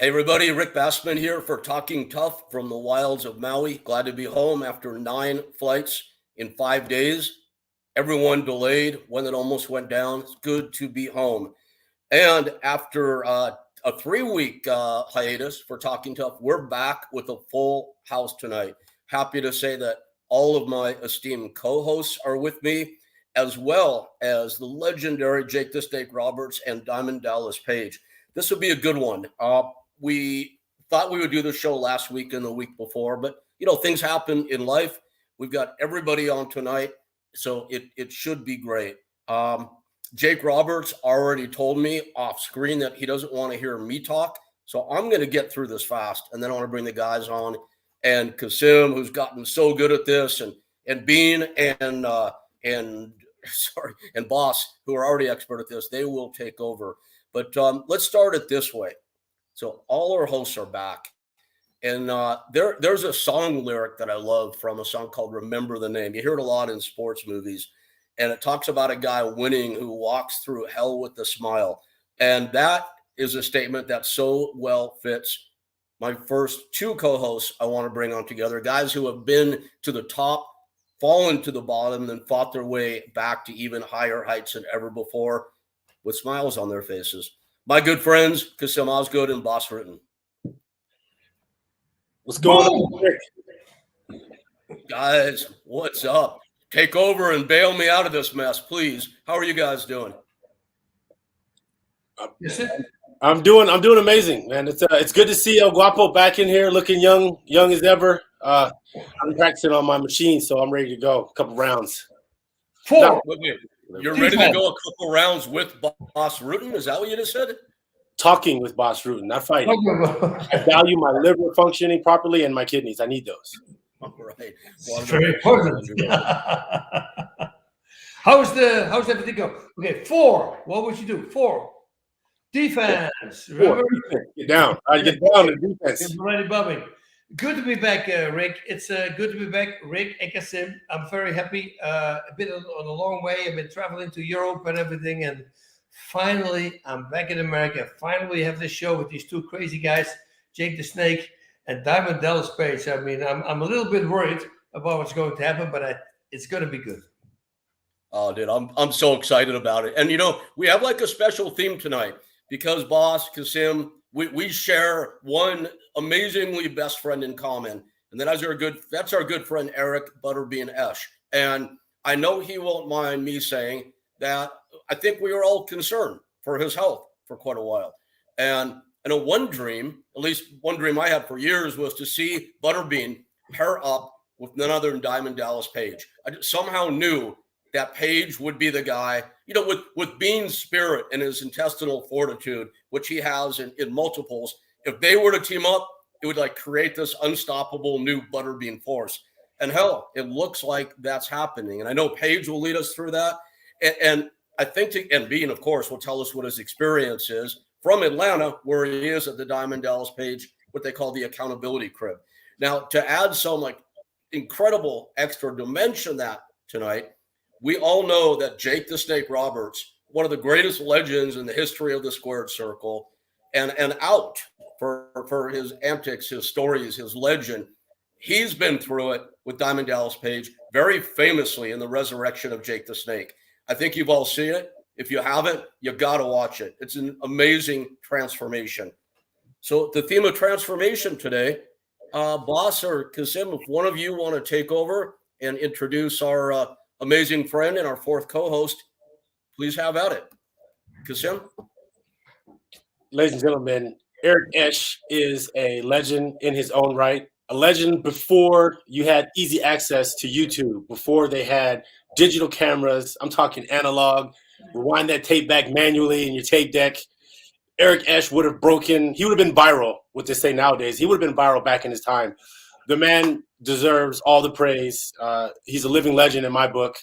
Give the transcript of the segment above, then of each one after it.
Hey everybody, Rick Bassman here for Talking Tough from the wilds of Maui. Glad to be home after 9 flights in 5 days. Everyone delayed when it almost went down. It's good to be home. And after a 3-week hiatus for Talking Tough, we're back with a full house tonight. Happy to say that all of my esteemed co-hosts are with me, as well as the legendary Jake the Snake Roberts and Diamond Dallas Page. This will be a good one. We thought we would do the show last week and the week before, but things happen in life. We've got everybody on tonight, so it should be great. Jake Roberts already told me off screen that he doesn't want to hear me talk, so I'm going to get through this fast, and then I want to bring the guys on, and Kassim, who's gotten so good at this, and Bean and Boss, who are already expert at this. They will take over. But let's start it this way. So all our hosts are back. And there's a song lyric that I love from a song called Remember the Name. You hear it a lot in sports movies. And it talks about a guy winning who walks through hell with a smile. And that is a statement that so well fits my first 2 co-hosts I want to bring on together. Guys who have been to the top, fallen to the bottom, and fought their way back to even higher heights than ever before with smiles on their faces. My good friends, Kassim Osgood and Boss Rutten. What's going on, Rick? Guys, what's up? Take over and bail me out of this mess, please. How are you guys doing? I'm doing amazing, man. It's good to see El Guapo back in here, looking young as ever. I'm practicing on my machine, so I'm ready to go. A couple rounds. 4. You're ready to go a couple rounds with Boss Rutten? Is that what you just said? Talking with Boss Rutten, not fighting. I value my liver functioning properly and my kidneys. I need those. All right. Well, very important. How's everything go? Okay, 4. What would you do? 4. Defense. Remember? Get down. I get down in defense. Ready, Bobby. Good to be back, Rick. It's good to be back, Rick and Kassim. I'm very happy. I've been on a long way. I've been traveling to Europe and everything, and finally, I'm back in America. Finally, we have this show with these 2 crazy guys, Jake the Snake and Diamond Dallas Page. I mean, I'm a little bit worried about what's going to happen, but it's going to be good. Oh, dude, I'm so excited about it. And we have like a special theme tonight because Boss, Kassim, we share one amazingly best friend in common, and that's our good friend Eric Butterbean Esch. And I know he won't mind me saying that I think we were all concerned for his health for quite a while. And one dream, at least one dream I had for years, was to see Butterbean pair up with none other than Diamond Dallas Page. I somehow knew that Page would be the guy, with Bean's spirit and his intestinal fortitude, which he has in multiples. If they were to team up, it would create this unstoppable new Butterbean force. And hell, it looks like that's happening. And I know Page will lead us through that. And I think, and Bean, of course, will tell us what his experience is from Atlanta, where he is at the Diamond Dallas Page, what they call the accountability crib. Now, to add some incredible extra dimension that tonight, we all know that Jake the Snake Roberts, one of the greatest legends in the history of the squared circle, and out for his antics, his stories, his legend. He's been through it with Diamond Dallas Page very famously in the resurrection of Jake the Snake. I think you've all seen it. If you haven't, you got to watch it. It's an amazing transformation. So the theme of transformation today, Boss or Kassim, if one of you want to take over and introduce our amazing friend and our 4th co-host, please have at it. Kassim? Ladies and gentlemen, Eric Esch is a legend in his own right. A legend before you had easy access to YouTube, before they had digital cameras. I'm talking analog. Rewind that tape back manually in your tape deck. Eric Esch would have been viral, what they say nowadays. He would have been viral back in his time. The man deserves all the praise. He's a living legend in my book.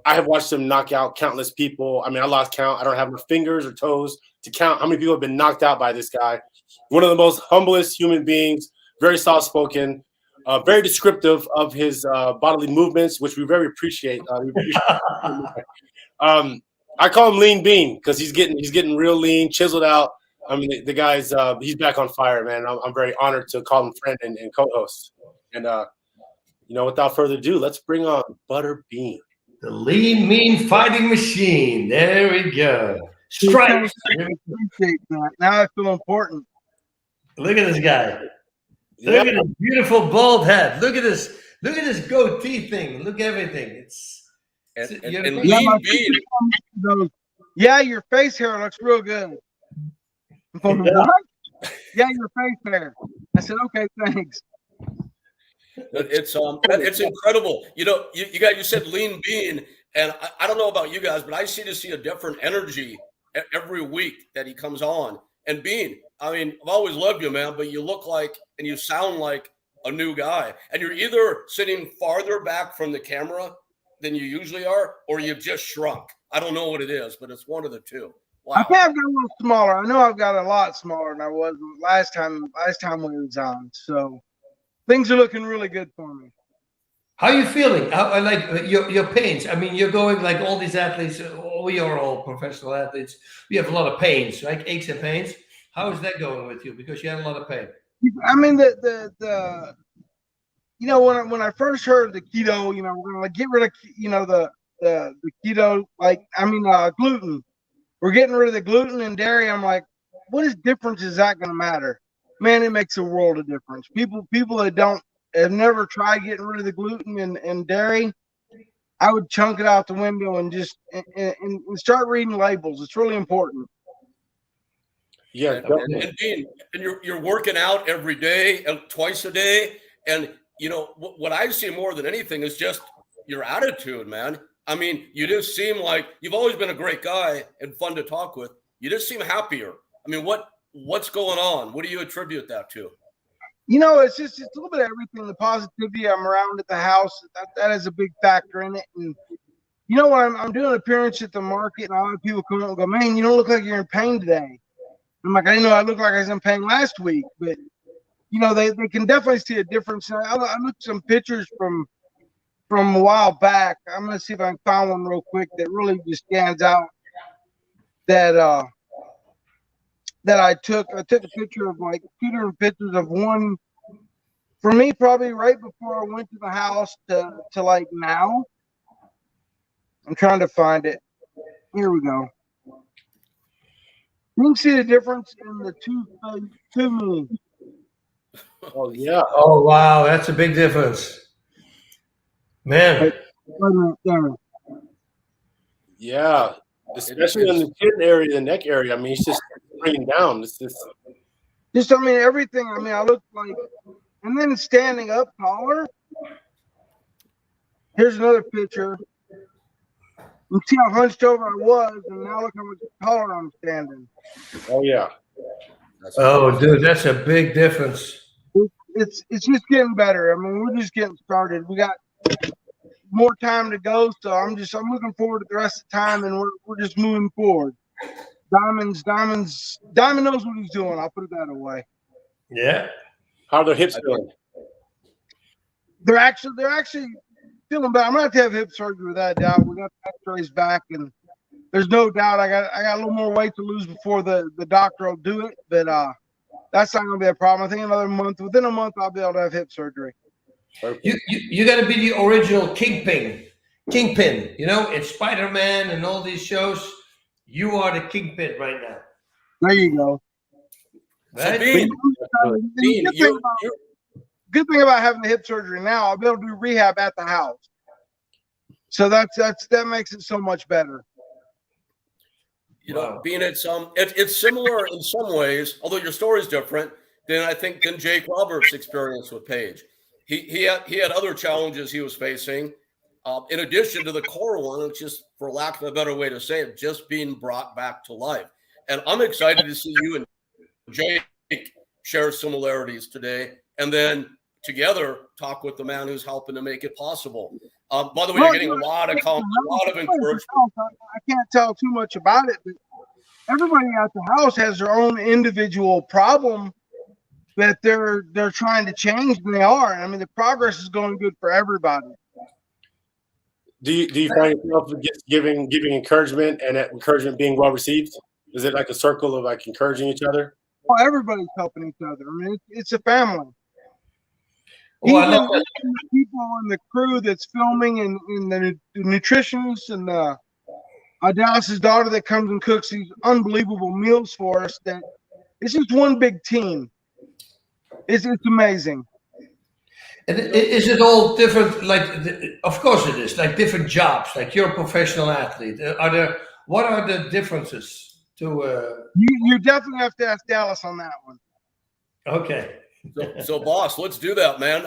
I have watched him knock out countless people. I mean, I lost count. I don't have my fingers or toes to count how many people have been knocked out by this guy. One of the most humblest human beings, very soft-spoken, very descriptive of his bodily movements, which we very appreciate. I call him Lean Bean because he's getting real lean, chiseled out. I mean, the guy's he's back on fire, man. I'm very honored to call him friend and co-host. And without further ado, let's bring on Butterbean. The lean, mean fighting machine. There we go. Stripes. Appreciate that. Now I feel important. Look at this guy. Look at his beautiful bald head. Look at this. Look at this goatee thing. Look at everything. And Lean Bean. Yeah, your face hair looks real good. What? Yeah, your face hair. I said, okay, thanks. It's incredible. You said Lean Bean, and I don't know about you guys, but I see a different energy every week that he comes on. And Bean, I mean, I've always loved you, man, but you look like and you sound like a new guy. And you're either sitting farther back from the camera than you usually are, or you've just shrunk. I don't know what it is, but it's one of the two. Wow. I think I've got a little smaller. I know I've got a lot smaller than I was last time we was on. So things are looking really good for me. How are you feeling? How, like your pains? I mean, you're going like all these athletes. We are all professional athletes. We have a lot of pains, right? Aches and pains. How is that going with you? Because you had a lot of pain. I mean, when I first heard the keto, we're gonna get rid of the keto, gluten. We're getting rid of the gluten and dairy. I'm like, what difference is that going to matter? Man, it makes a world of difference. People that have never tried getting rid of the gluten and dairy, I would chunk it out the window and just and start reading labels. It's really important. Yeah, and you're working out every day and twice a day, and what I see more than anything is just your attitude, man. I mean, you just seem like you've always been a great guy and fun to talk with. You just seem happier. I mean, what's going on? What do you attribute that to? It's a little bit of everything. The positivity I'm around at the house, that is a big factor in it. And when I'm doing an appearance at the market, and a lot of people come up and go, "Man, you don't look like you're in pain today." I'm like, I didn't know I looked like I was in pain last week, but they can definitely see a difference. I looked at some pictures from a while back. I'm gonna see if I can find one real quick that really just stands out. That I took a picture of like 2 different pictures of one for me, probably right before I went to the house to like now. I'm trying to find it. Here we go. You can see the difference in the two me. Oh yeah. Oh wow, that's a big difference. Man. Yeah, especially in the chin area, the neck area. I mean, it's just bringing down. It's just, everything. I mean, I look like, and then standing up taller. Here's another picture. You see how hunched over I was, and now look how much taller I'm standing. Oh yeah. Dude, that's a big difference. It's just getting better. I mean, we're just getting started. We got more time to go, so I'm looking forward to the rest of the time, and we're just moving forward. Diamond knows what he's doing. I'll put it that way. Yeah. How are their hips doing? They're actually feeling better. I'm gonna have to have hip surgery without a doubt. We got the X-rays back, and there's no doubt I got a little more weight to lose before the doctor will do it, but that's not gonna be a problem. I think within a month I'll be able to have hip surgery. You got to be the original kingpin. In Spider-Man and all these shows, you are the kingpin right now. There you go. Right? So Bean, good thing about having the hip surgery now, I'll be able to do rehab at the house. So that makes it so much better. Bean, it's similar in some ways, although your story is different than Jake Roberts' experience with Paige. He had other challenges he was facing, in addition to the core one, which is, for lack of a better way to say it, just being brought back to life. And I'm excited to see you and Jake share similarities today, and then together talk with the man who's helping to make it possible. By the way, you're getting a lot of encouragement. I can't tell too much about it, but everybody at the house has their own individual problem that they're trying to change, and they are. I mean, the progress is going good for everybody. Do you find yourself giving encouragement and that encouragement being well received? Is it like a circle of like encouraging each other? Well, everybody's helping each other. I mean, it's a family. Oh, I love Even that. the people in the crew that's filming and the nutritionists and Dallas's daughter that comes and cooks these unbelievable meals for us. That it's just one big team. It's amazing. And is it all different? Like, of course it is. Like different jobs. Like you're a professional athlete. What are the differences to? You definitely have to ask Dallas on that one. Okay. So, boss, let's do that, man.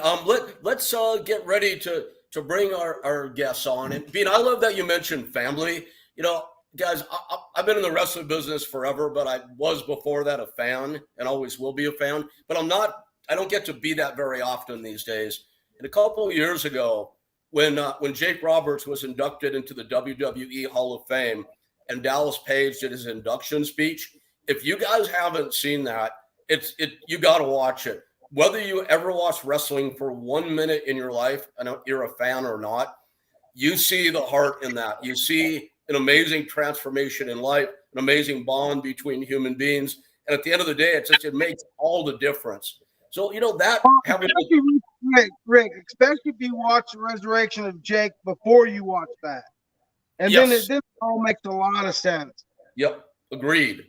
Let's get ready to bring our guests on. And Bean, I love that you mentioned family. You know, guys, I've been in the wrestling business forever, but I was before that a fan and always will be a fan. But I don't get to be that very often these days. And a couple of years ago, when Jake Roberts was inducted into the WWE Hall of Fame and Dallas Page did his induction speech, if you guys haven't seen that, you got to watch it. Whether you ever watch wrestling for 1 minute in your life, I know you're a fan or not, you see the heart in that. You see an amazing transformation in life, an amazing bond between human beings. And at the end of the day, it makes all the difference. So, you know, that having Rick, especially if you watch the resurrection of Jake before you watch that. And yes. then it all makes a lot of sense. Yep. Agreed.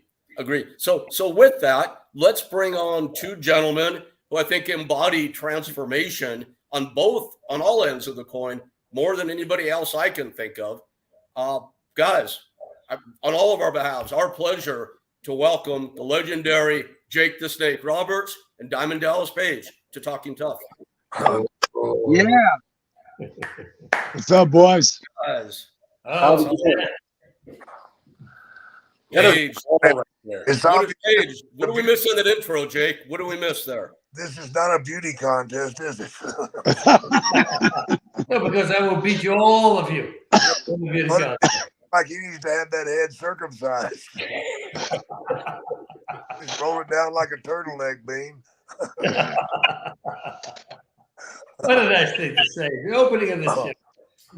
So with that, let's bring on two gentlemen who I think embody transformation on all ends of the coin more than anybody else I can think of. Guys, on all of our behalves, our pleasure to welcome the legendary Jake the Snake Roberts and Diamond Dallas Page to Talking Tough. Yeah. What's up, boys? Guys, How's it going? Page, It's what obvious. do we miss in that intro, Jake? What do we miss there? This is not a beauty contest, is it? No, because I will beat you, all of you. Like you used to have that head circumcised. Just roll it down like a turtleneck, Bean. What a nice thing to say. The opening of the show.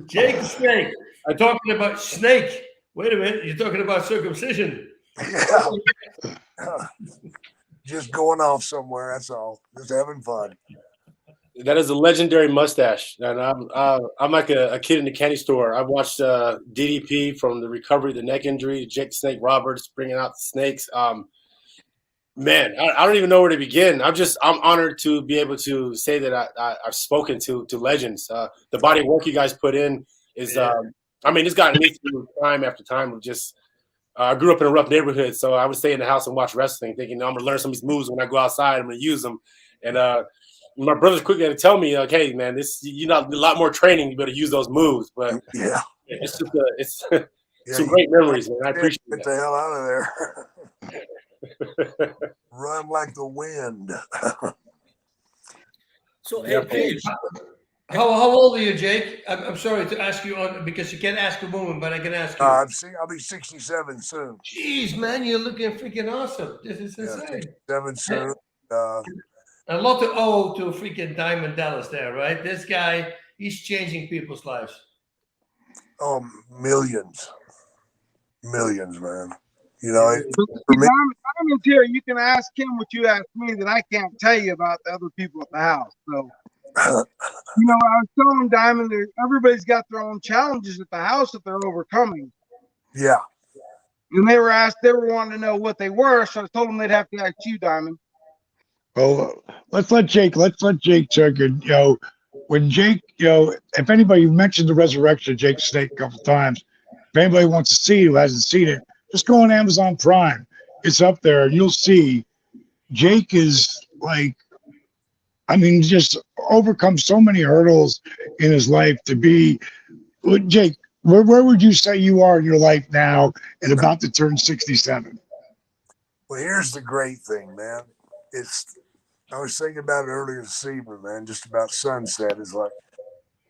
Jake the Snake. I'm talking about snake. Wait a minute. You're talking about circumcision. Yeah. Just going off somewhere. That's all. Just having fun. That is a legendary mustache, and I'm like a kid in the candy store. I watched DDP from the recovery, the neck injury, to Jake the Snake Roberts bringing out the snakes. Man, I don't even know where to begin. I'm honored to be able to say that I've spoken to legends. The body of work you guys put in is, it's gotten me through time after time of just. I grew up in a rough neighborhood, so I would stay in the house and watch wrestling, thinking I'm gonna learn some of these moves when I go outside. I'm gonna use them, and my brother's quick to tell me, like, "Hey, man, you know, a lot more training. You better use those moves." But yeah, it's just some great memories, man. I appreciate it. Get the hell out of there. Run like the wind. So, hey, Paige. How old are you, Jake? I'm sorry to ask you because you can't ask a woman, but I can ask you. I'll be 67 soon. Jeez, man, you're looking freaking awesome. This is insane. 67 soon. A lot to owe to freaking Diamond Dallas there, right? This guy, he's changing people's lives. Oh, millions, man. You know, for me, Diamond's here. You can ask him what you asked me that I can't tell you about the other people at the house. So, you know, I was telling Diamond that everybody's got their own challenges at the house that they're overcoming. Yeah. And they were wanting to know what they were. So I told them they'd have to ask you, Diamond. Well, let's let Jake check it. You know, when Jake, you know, if anybody mentioned the resurrection of Jake Snake a couple times, if anybody wants to see it who hasn't seen it, just go on Amazon Prime. It's up there, and you'll see Jake is like, just overcome so many hurdles in his life to be. Jake, where would you say you are in your life now and about to turn 67? Well, here's the great thing, man. I was thinking about it earlier this evening, man, just about sunset. It's like,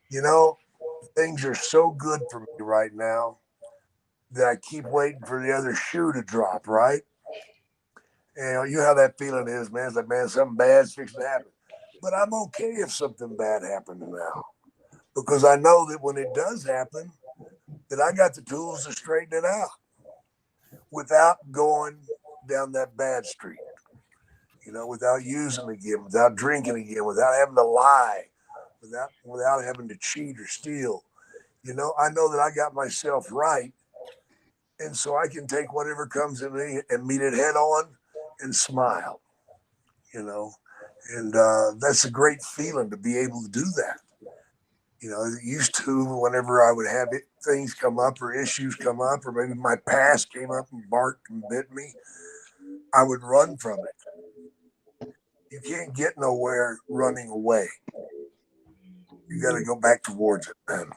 you know, things are so good for me right now that I keep waiting for the other shoe to drop, right? And you know how that feeling is, man. It's like, man, something bad's fixing to happen. But I'm okay if something bad happens now, because I know that when it does happen, that I got the tools to straighten it out. without going down that bad street, without using again, without drinking again, without having to lie, without having to cheat or steal. I know that I got myself right. And so I can take whatever comes in me and meet it head on and smile, and that's a great feeling to be able to do that. It used to, whenever I would have things come up or issues come up, or maybe my past came up and barked and bit me, I would run from it. You can't get nowhere running away. You got to go back towards it, man.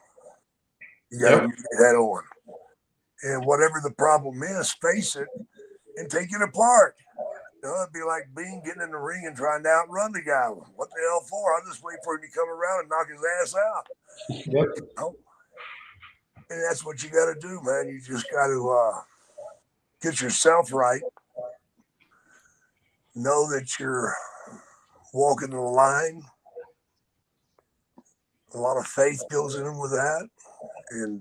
You got to meet it head on. And whatever the problem is, face it and take it apart. It'd be like Bean getting in the ring and trying to outrun the guy. What the hell for? I'll just wait for him to come around and knock his ass out. Yep. And that's what you got to do, man. You just got to get yourself right. Know that you're walking the line. A lot of faith goes in with that. And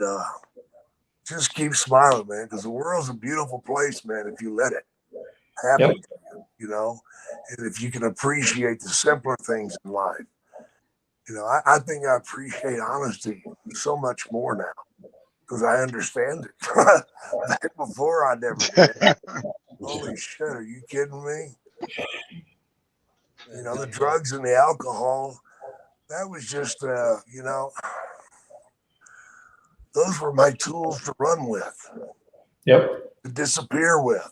just keep smiling, man, because the world's a beautiful place, man, if you let it happen, and if you can appreciate the simpler things in life. I think I appreciate honesty so much more now because I understand it. Back before I never did. Holy shit, are you kidding me? The drugs and the alcohol, that was just, those were my tools to run with. Yep. To disappear with,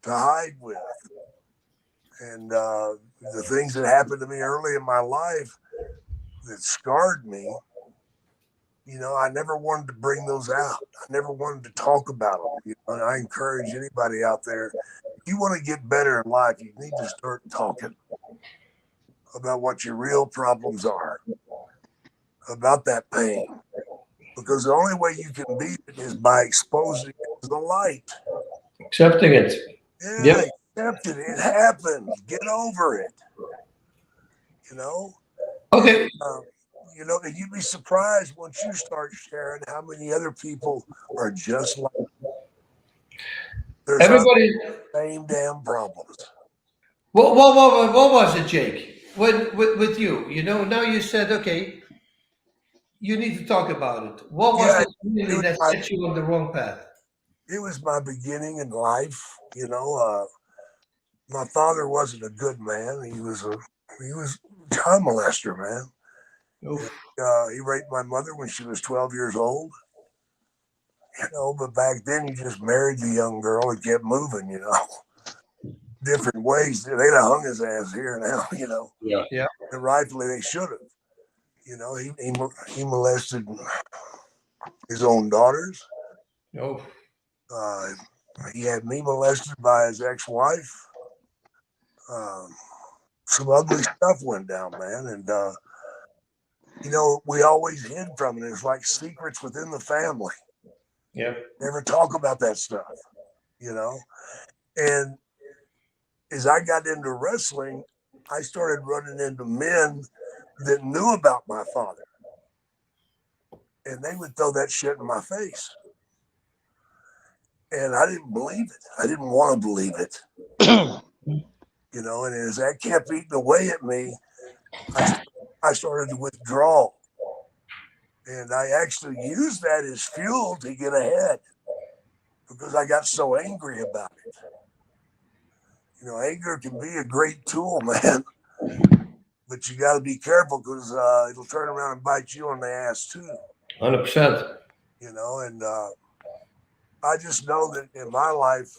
to hide with. And the things that happened to me early in my life that scarred me, I never wanted to bring those out. I never wanted to talk about them. And I encourage anybody out there, if you want to get better in life, you need to start talking about what your real problems are, about that pain. Because the only way you can beat it is by exposing it to the light. Accepting it. Yeah, Yep. accept it. It happens. Get over it. Okay. And you'd be surprised once you start sharing how many other people are just like there's Everybody. the same damn problems. What was it, Jake? With you? Now you said, okay, you need to talk about it. What was it really that set you on the wrong path? It was my beginning in life. My father wasn't a good man. He was a child molester, man. He raped my mother when she was 12 years old. But back then you just married the young girl and kept moving, different ways. They'd have hung his ass here now, Yeah. And rightfully they should have. He molested his own daughters. Oh. He had me molested by his ex-wife. Some ugly stuff went down, man. And, we always hid from it. It's like secrets within the family. Yeah. Never talk about that stuff, And as I got into wrestling, I started running into men that knew about my father. And they would throw that shit in my face. And I didn't believe it. I didn't want to believe it. And as that kept eating away at me, I started to withdraw. And I actually used that as fuel to get ahead because I got so angry about it. Anger can be a great tool, man. But you got to be careful because it'll turn around and bite you on the ass too. 100%. And I just know that in my life,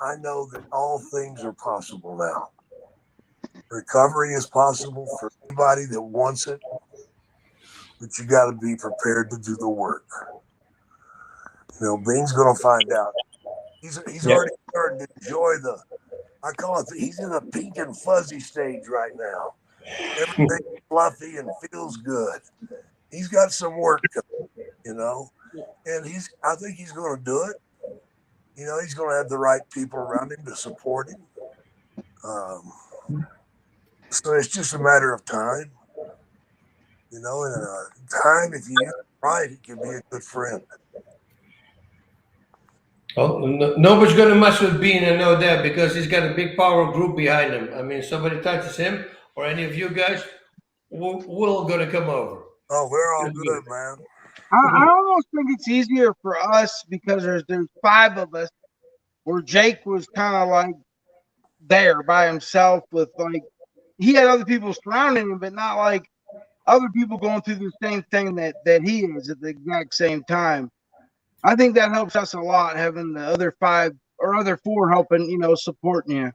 I know that all things are possible now. Recovery is possible for anybody that wants it, but you got to be prepared to do the work. Bean's going to find out. He's already starting to enjoy I call it, he's in a pink and fuzzy stage right now. Everything's fluffy and feels good. He's got some work to do, and I think he's going to do it. He's going to have the right people around him to support him. So it's just a matter of time. And time, if you use it right, it can be a good friend. Oh, no, nobody's going to mess with Bean, I know that, because he's got a big power group behind him. I mean, somebody touches him or any of you guys, we're all going to come over. Oh, we're all good, man. I almost think it's easier for us because there's 5 of us, where Jake was kind of like there by himself with like he had other people surrounding him, but not like other people going through the same thing that he is at the exact same time. I think that helps us a lot having the other 5 or other 4 helping, supporting you.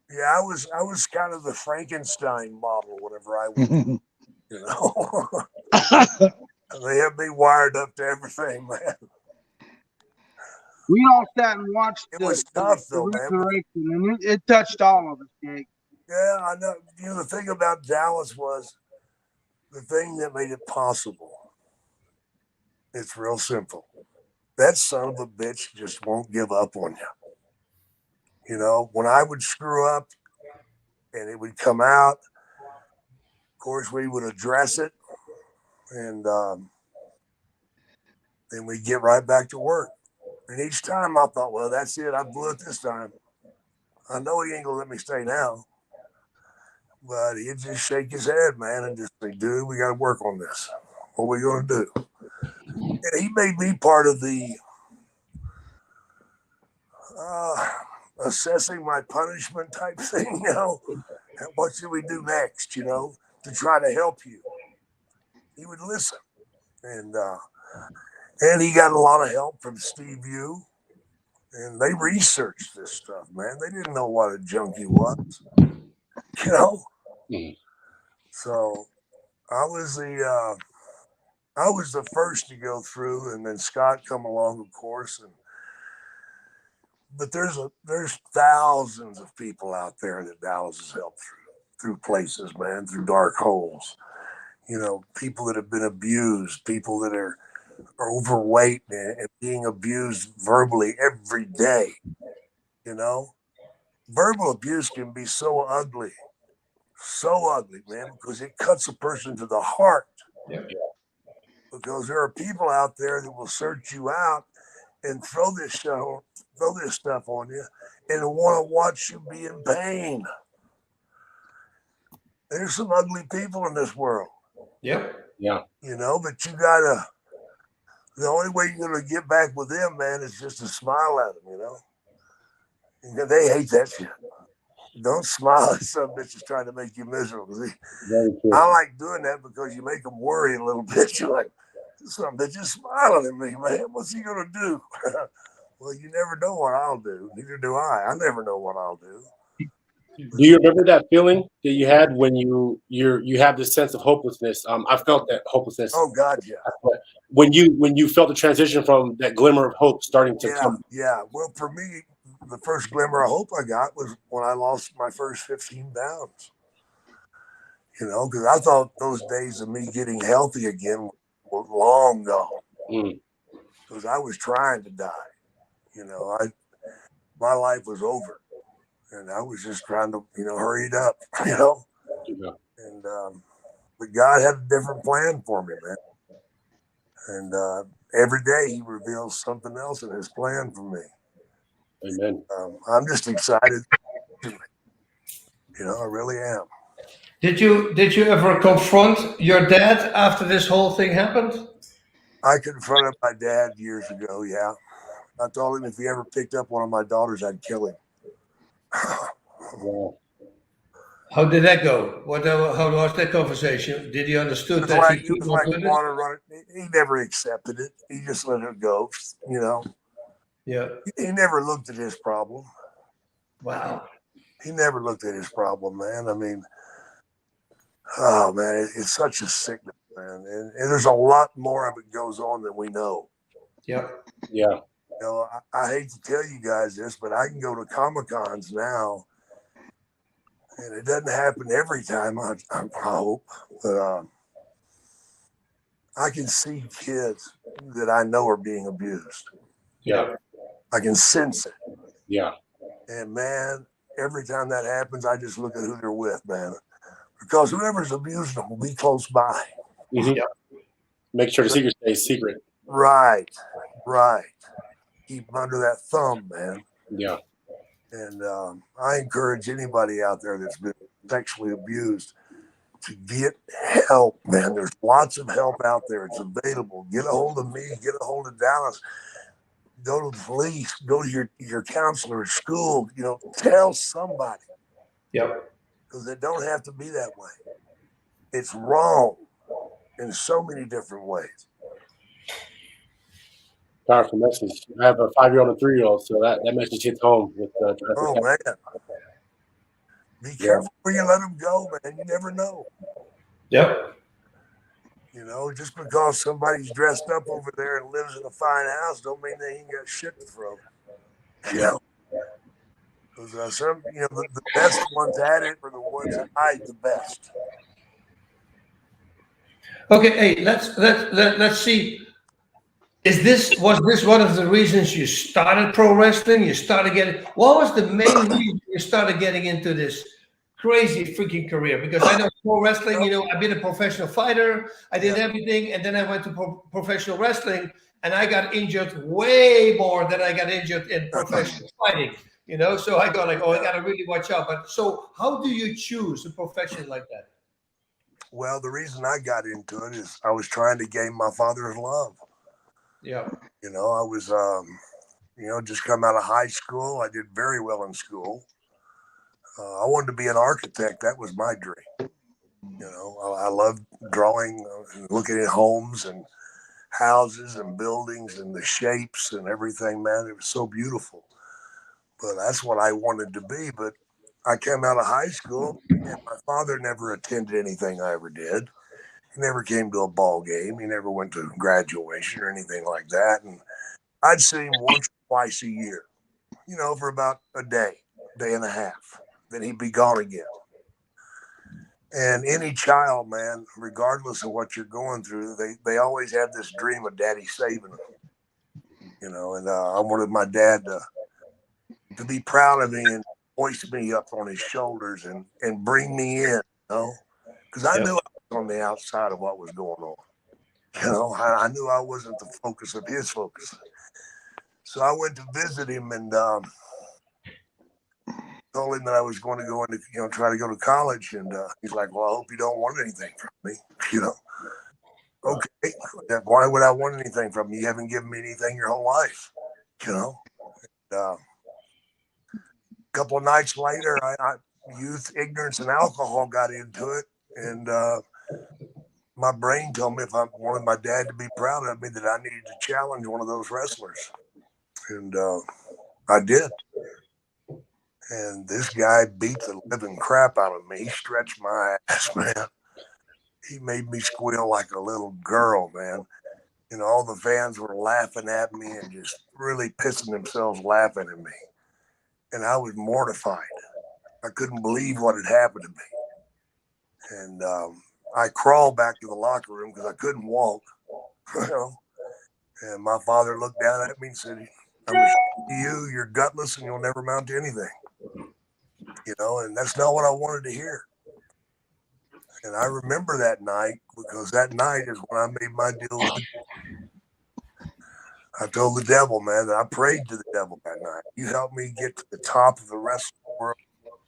Yeah, I was kind of the Frankenstein model whenever I was, you know. They have me wired up to everything, man. We all sat and watched It was tough the though, man. resurrection, and it touched all of us, Jake. Yeah, I know. You know, the thing about Dallas was the thing that made it possible. It's real simple. That son of a bitch just won't give up on you. You know, when I would screw up and it would come out, of course, we would address it, and then we'd get right back to work. And each time I thought, well, that's it. I blew it this time. I know he ain't going to let me stay now. But he'd just shake his head, man, and just say, dude, we got to work on this. What are we going to do? And he made me part of the assessing my punishment type thing, you know. What should we do next, you know, to try to help you? He would listen. And he got a lot of help from Steve Yu. And they researched this stuff, man. They didn't know what a junkie was, you know. So I was the first to go through, and then Scott come along, of course. But there's thousands of people out there that Dallas has helped through places, man, through dark holes. You know, people that have been abused, people that are overweight and being abused verbally every day. You know, verbal abuse can be so ugly, man, because it cuts a person to the heart. Yeah. Because there are people out there that will search you out and throw this stuff on you and want to watch you be in pain. There's some ugly people in this world. Yep. Yeah. You know, but the only way you're going to get back with them, man, is just to smile at them, you know. And they hate that shit. Don't smile at some bitches trying to make you miserable. I like doing that because you make them worry a little bit. You're like, some bitch is smiling at me, man. What's he going to do? Well, you never know what I'll do. Neither do I. I never know what I'll do. Do you remember that feeling that you had when you have this sense of hopelessness? I felt that hopelessness. Oh God, yeah. When you felt the transition from that glimmer of hope starting to come. Yeah. Well, for me, the first glimmer of hope I got was when I lost my first 15 pounds. You know, because I thought those days of me getting healthy again were long gone. Because I was trying to die. You know, my life was over. And I was just trying to, hurry it up, you know. Yeah. And but God had a different plan for me, man. And every day He reveals something else in His plan for me. Amen. I'm just excited. I really am. Did you ever confront your dad after this whole thing happened? I confronted my dad years ago. Yeah, I told him if he ever picked up one of my daughters, I'd kill him. Wow. How did that go? How was that conversation? Did he understood that he was could like not do this? water running. He never accepted it. He just let it go. Yeah. He never looked at his problem. Wow. He never looked at his problem, man. I mean, oh man, it's such a sickness, man. And there's a lot more of it goes on than we know. Yeah. Yeah. I hate to tell you guys this, but I can go to Comic-Cons now, and it doesn't happen every time, I hope, but I can see kids that I know are being abused. Yeah. I can sense it. Yeah. And man, every time that happens, I just look at who they're with, man. Because whoever's abusing them will be close by. Mm-hmm. Yeah. Make sure the secret stays secret. Right. keep them under that thumb, man. Yeah. And I encourage anybody out there that's been sexually abused to get help, man. There's lots of help out there. It's available. Get a hold of me. Get a hold of Dallas. Go to the police. Go to your counselor at school. You know, tell somebody. Yep. Because it don't have to be that way. It's wrong in so many different ways. Powerful message. I have a 5-year-old and a 3-year-old, so that message hits home with Oh, man. Be careful where you let them go, man. You never know. Yep. You know, just because somebody's dressed up over there and lives in a fine house don't mean they ain't got shit to throw. You know? Because some, you know, the best ones at it are the ones that hide the best. Okay, hey, let's see. Was this one of the reasons you started pro wrestling? You started getting, what was the main reason you started getting into this crazy freaking career? Because I know pro wrestling, you know, I've been a professional fighter, I did everything, and then I went to professional wrestling, and I got injured way more than I got injured in professional fighting. You know, so I got like, oh, I got to really watch out. But so, how do you choose a profession like that? Well, the reason I got into it is I was trying to gain my father's love. Yeah. You know, I was, you know, just come out of high school. I did very well in school. I wanted to be an architect. That was my dream. You know, I loved drawing, looking at homes and houses and buildings and the shapes and everything, man. It was so beautiful. But that's what I wanted to be. But I came out of high school and my father never attended anything I ever did. He never came to a ball game. He never went to graduation or anything like that. And I'd see him once or twice a year, you know, for about a day and a half. Then he'd be gone again. And any child, man, regardless of what you're going through, they always have this dream of daddy saving them. You know, and I wanted my dad to be proud of me and hoist me up on his shoulders and bring me in, you know, because I knew I was on the outside of what was going on. You know, I knew I wasn't the focus of his focus. So I went to visit him and told him that I was going to go into, you know, try to go to college. And he's like, well, I hope you don't want anything from me, you know. Okay, why would I want anything from you? You haven't given me anything your whole life, you know. And, a couple of nights later, youth, ignorance, and alcohol got into it. And my brain told me if I wanted my dad to be proud of me, that I needed to challenge one of those wrestlers. And I did. And this guy beat the living crap out of me. He stretched my ass, man. He made me squeal like a little girl, man. You know, all the fans were laughing at me and just really pissing themselves laughing at me. And I was mortified. I couldn't believe what had happened to me. And I crawled back to the locker room because I couldn't walk. You know? And my father looked down at me and said, I'm ashamed of you, you're gutless, and you'll never amount to anything. You know, and that's not what I wanted to hear. And I remember that night because that night is when I made my deal with I told the devil, man, that I prayed to the devil that night. You help me get to the top of the wrestling world.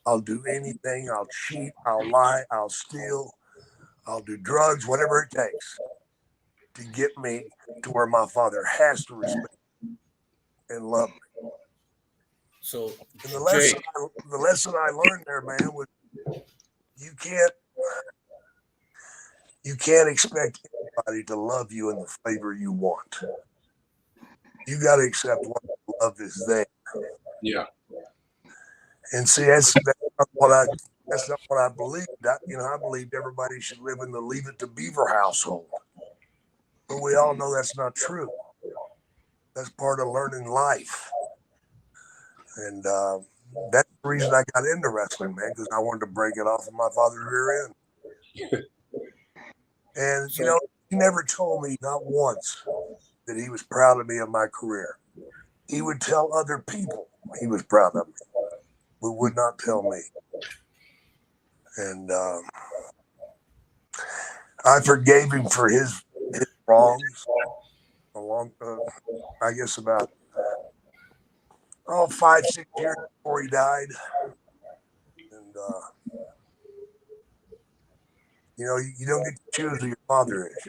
I'll do anything. I'll cheat. I'll lie. I'll steal. I'll do drugs, whatever it takes to get me to where my father has to respect and love me. So, And the Jake, lesson I learned there, man, was you can't expect anybody to love you in the flavor you want. You got to accept what love is there. Yeah. And see, that's not what I believed. I believed everybody should live in the Leave It to Beaver household. But we all know that's not true. That's part of learning life. And that's the reason I got into wrestling, man, because I wanted to break it off of my father's rear end. And, you know, he never told me, not once, that he was proud of me in my career. He would tell other people he was proud of me, but would not tell me. And I forgave him for his wrongs I guess about 5, 6 years before he died. And, you don't get to choose who your father is,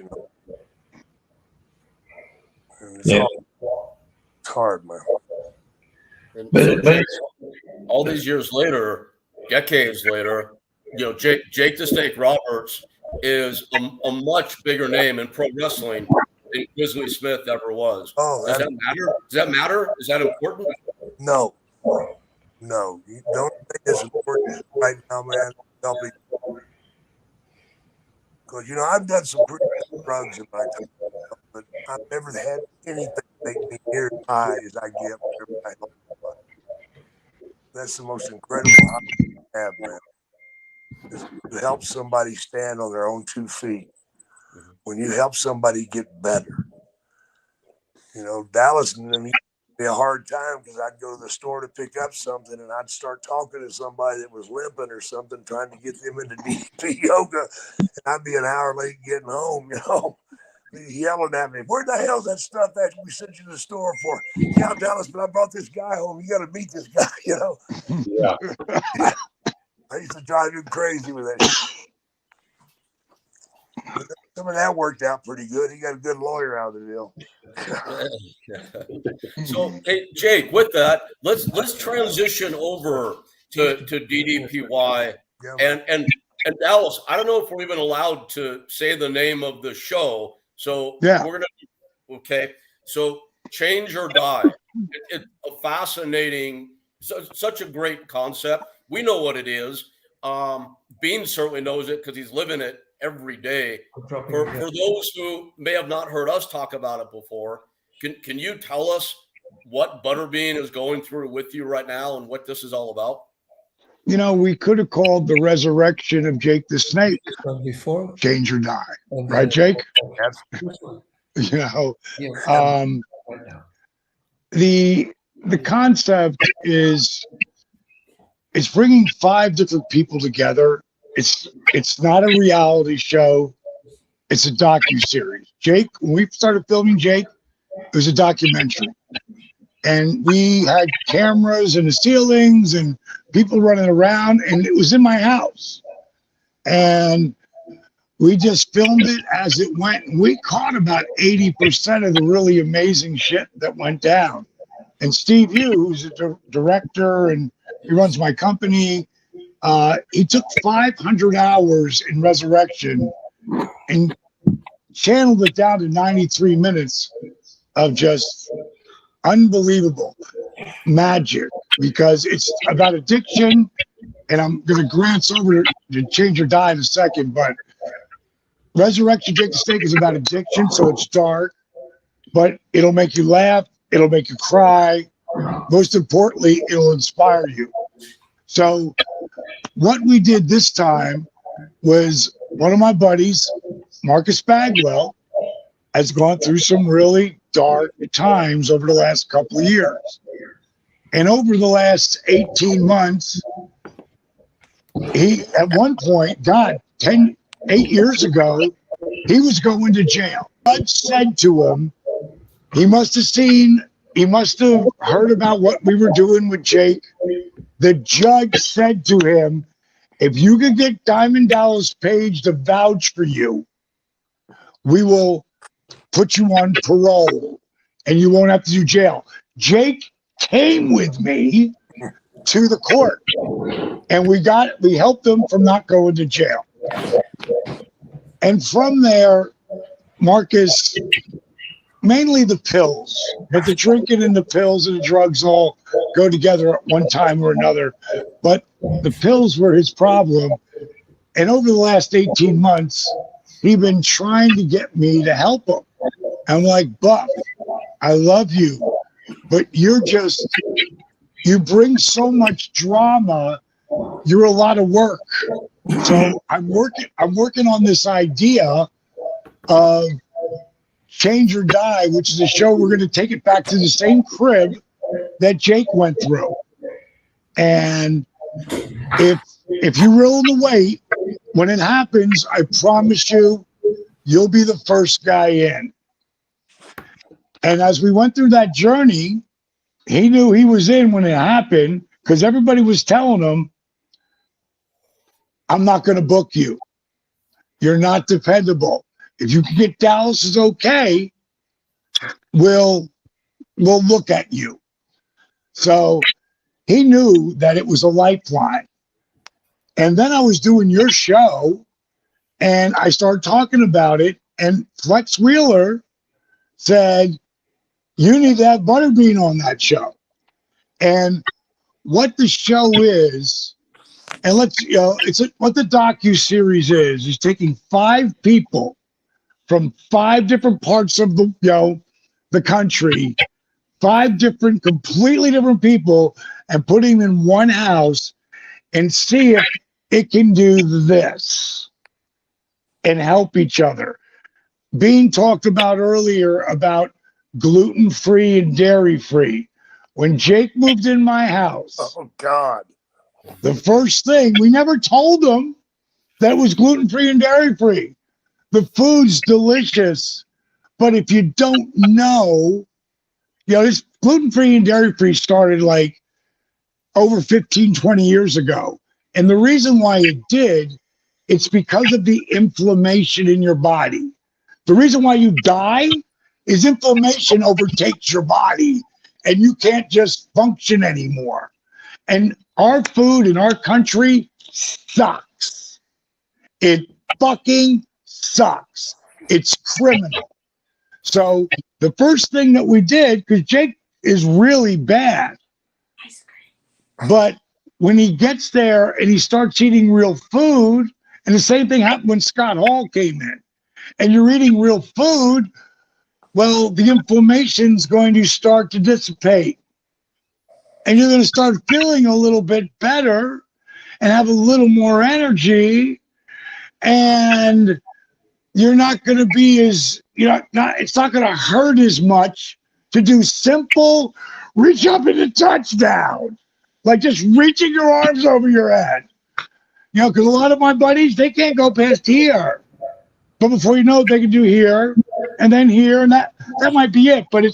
And it's, it's hard, man. And But, so but all these years later, decades later, Jake the Snake Roberts is a much bigger name in pro wrestling than Grizzly Smith ever was. Oh, Does that matter? Does that matter? Is that important? No. No. The only thing that's important right now, man, helping. Because, I've done some pretty good drugs in my time, but I've never had anything make me near as high as I get whenever I help somebody. That's the most incredible high I have, man. Is to help somebody stand on their own 2 feet. When you help somebody get better. Dallas and them used to be a hard time because I'd go to the store to pick up something and I'd start talking to somebody that was limping or something, trying to get them into DDP yoga. And I'd be an hour late getting home, yelling at me, "Where the hell's that stuff that we sent you to the store for?" "Yeah, Dallas, but I brought this guy home. You got to meet this guy, Yeah. I used to drive him crazy with that shit. Some of that worked out pretty good. He got a good lawyer out of the deal. So, hey, Jake, with that, let's transition over to DDPY Yeah, and Dallas. I don't know if we're even allowed to say the name of the show. So Yeah. we're okay. So Change or Die. It's a fascinating, such a great concept. We know what it is. Bean certainly knows it because he's living it every day. For those who may have not heard us talk about it before, can you tell us what Butterbean is going through with you right now and what this is all about? We could have called the resurrection of Jake the Snake before Change or Die, right, Jake? The concept is it's bringing 5 different people together. It's not a reality show. It's a docuseries. Jake, when we started filming Jake, it was a documentary. And we had cameras in the ceilings and people running around, and it was in my house. And we just filmed it as it went. And we caught about 80% of the really amazing shit that went down. And Steve Yu, who's a director and he runs my company, he took 500 hours in Resurrection and channeled it down to 93 minutes of just unbelievable magic, because it's about addiction. And I'm going to glance over to Change or Die in a second, but Resurrection Jake the Snake is about addiction, so it's dark, but it'll make you laugh, it'll make you cry. Most importantly, it'll inspire you. So what we did this time was one of my buddies, Marcus Bagwell, has gone through some really dark times over the last couple of years. And over the last 18 months, he, at one point, 8 years ago, he was going to jail. God said to him, he must have heard about what we were doing with Jake. The judge said to him, if you can get Diamond Dallas Page to vouch for you, we will put you on parole and you won't have to do jail. Jake came with me to the court and we helped him from not going to jail. And from there, Marcus, mainly the pills, but the drinking and the pills and the drugs all go together at one time or another. But the pills were his problem. And over the last 18 months, he's been trying to get me to help him. I'm like, Buff, I love you, but you bring so much drama. You're a lot of work. So I'm working on this idea of Change or Die, which is a show we're going to take it back to the same crib that Jake went through. And if you're willing to wait, when it happens, I promise you'll be the first guy in. And as we went through that journey, he knew he was in when it happened because everybody was telling him, I'm not going to book you. You're not dependable. If you can get Dallas is okay, we'll look at you. So he knew that it was a lifeline. And then I was doing your show and I started talking about it. And Flex Wheeler said, you need to have Butterbean on that show. And what the show is, and what the docu-series is, he's taking 5 people from 5 different parts of the country, 5 different, completely different people, and putting them in one house and see if it can do this and help each other. Being talked about earlier about gluten-free and dairy-free. When Jake moved in my house, Oh God. the first thing, we never told him that it was gluten-free and dairy-free. The food's delicious, but if you don't know, this gluten-free and dairy-free started like over 15, 20 years ago. And the reason why it did, it's because of the inflammation in your body. The reason why you die is inflammation overtakes your body and you can't just function anymore. And our food in our country sucks. It fucking sucks. It's criminal. So the first thing that we did, because Jake is really bad, but when he gets there and he starts eating real food, and the same thing happened when Scott Hall came in, and you're eating real food, well, the inflammation's going to start to dissipate. And you're going to start feeling a little bit better and have a little more energy. And you're not going to be as, it's not going to hurt as much to do simple reach up and a touchdown. Like just reaching your arms over your head. Because a lot of my buddies, they can't go past here. But before you know it, they can do here and then here, and that might be it. But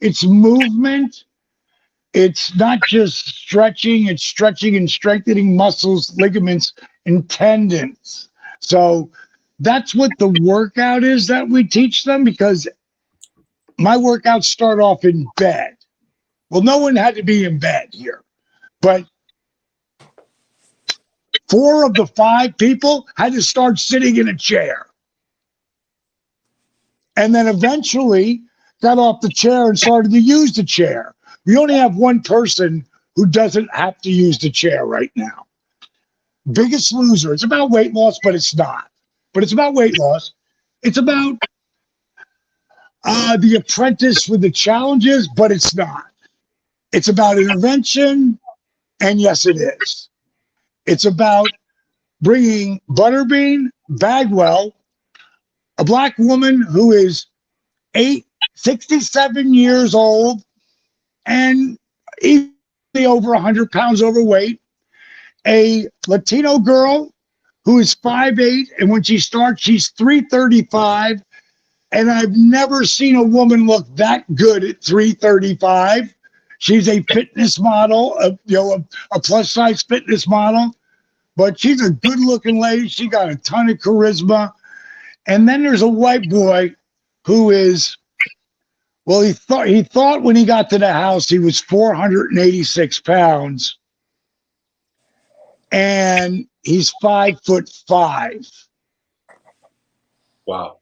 it's movement. It's not just stretching. It's stretching and strengthening muscles, ligaments, and tendons. So that's what the workout is that we teach them, because my workouts start off in bed. Well, no one had to be in bed here, but 4 of the 5 people had to start sitting in a chair. And then eventually got off the chair and started to use the chair. We only have one person who doesn't have to use the chair right now. Biggest Loser. It's about weight loss, but it's not. But it's about weight loss. It's about The Apprentice with the challenges, but it's not. It's about intervention, and yes, it is. It's about bringing Butterbean Bagwell, a black woman who is 67 years old and easily over 100 pounds overweight, a Latino girl who is 5'8", and when she starts, she's 335. And I've never seen a woman look that good at 335. She's a fitness model, a plus-size fitness model, but she's a good-looking lady. She got a ton of charisma. And then there's a white boy who is, well, he thought when he got to the house he was 486 pounds, and he's 5'5". Wow.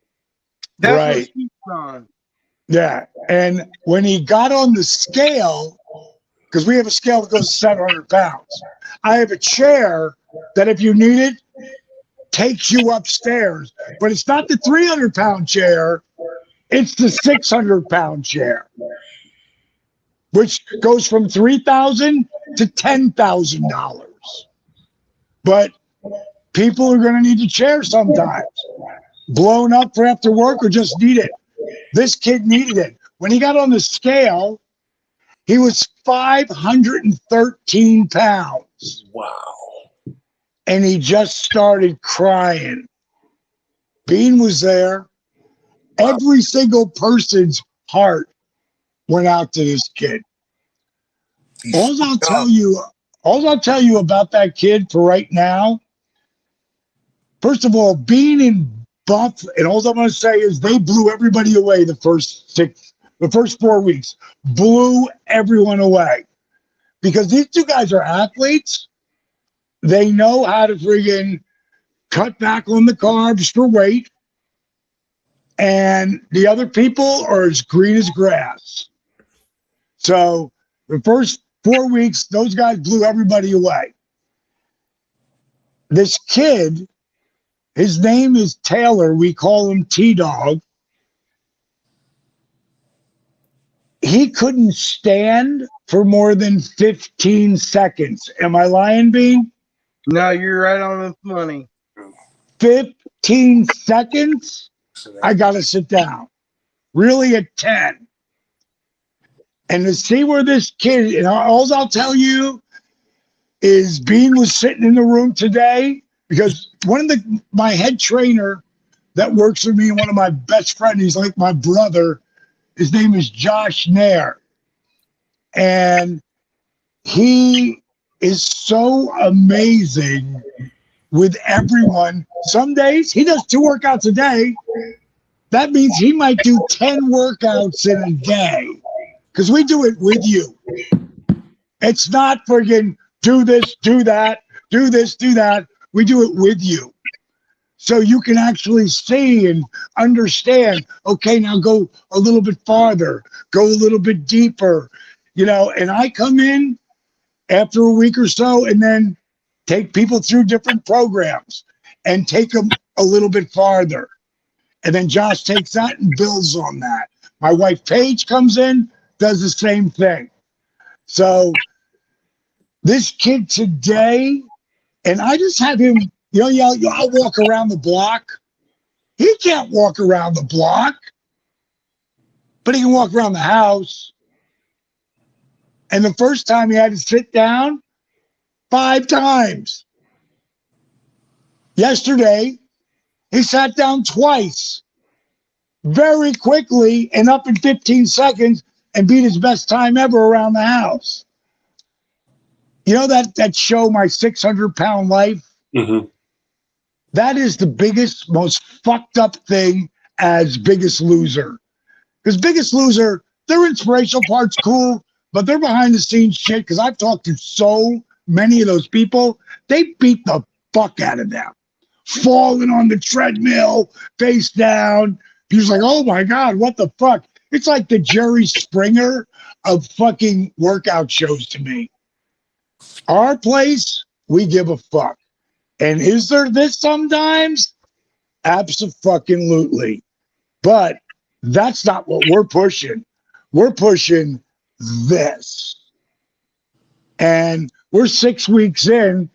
That's Right. what she's on. Yeah. And when he got on the scale, because we have a scale that goes 700 pounds, I have a chair that if you need it, takes you upstairs. But it's not the 300-pound chair. It's the 600-pound chair, which goes from $3,000 to $10,000. But people are going to need a chair sometimes. Blown up for after work or just need it. This kid needed it. When he got on the scale, he was 513 pounds. Wow. And he just started crying. Bean was there. Every single person's heart went out to this kid. He's All I'll tell you about that kid for right now. First of all, being in Buff, and all I'm going to say is they blew everybody away the first 4 weeks. Blew everyone away because these two guys are athletes. They know how to friggin' cut back on the carbs for weight. And the other people are as green as grass. So the first 4 weeks, those guys blew everybody away. This kid, his name is Taylor. We call him T-Dog. He couldn't stand for more than 15 seconds. Am I lying, Bean? No, you're right on the money. 15 seconds, I got to sit down. Really at 10. And to see where this kid, and all I'll tell you is Bean was sitting in the room today because my head trainer that works with me, and one of my best friends, he's like my brother, his name is Josh Nair. And he is so amazing with everyone. Some days he does 2 workouts a day. That means he might do 10 workouts in a day because we do it with you. It's not friggin' do this, do that, do this, do that. We do it with you. So you can actually see and understand, okay, now go a little bit farther, go a little bit deeper, and I come in after a week or so and then take people through different programs and take them a little bit farther. And then Josh takes that and builds on that. My wife, Paige, comes in, does the same thing. So this kid today, and I just have him, I'll walk around the block. He can't walk around the block, but he can walk around the house. And the first time he had to sit down 5 times. Yesterday, he sat down twice very quickly and up in 15 seconds and beat his best time ever around the house. You know that show, My 600-Pound Life? Mm-hmm. That is the biggest, most fucked up thing as Biggest Loser. Because Biggest Loser, their inspirational part's cool, but they're behind the scenes shit. Because I've talked to so many of those people, they beat the fuck out of them. Falling on the treadmill, face down. He's like, oh my God, what the fuck? It's like the Jerry Springer of fucking workout shows to me. Our place, we give a fuck. And is there this sometimes? Abso-fucking-lutely. But that's not what we're pushing. We're pushing this. And we're 6 weeks in,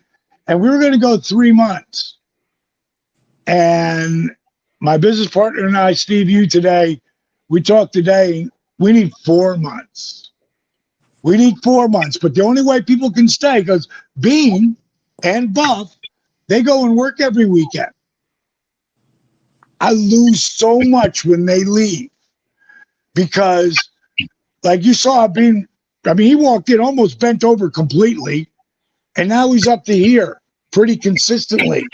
and we were going to go 3 months. And my business partner and I, Steve Yu, today, we talked today, we need 4 months. We need 4 months. But the only way people can stay, because Bean and Buff, they go and work every weekend. I lose so much when they leave because, like you saw, he walked in almost bent over completely, and now he's up to here pretty consistently.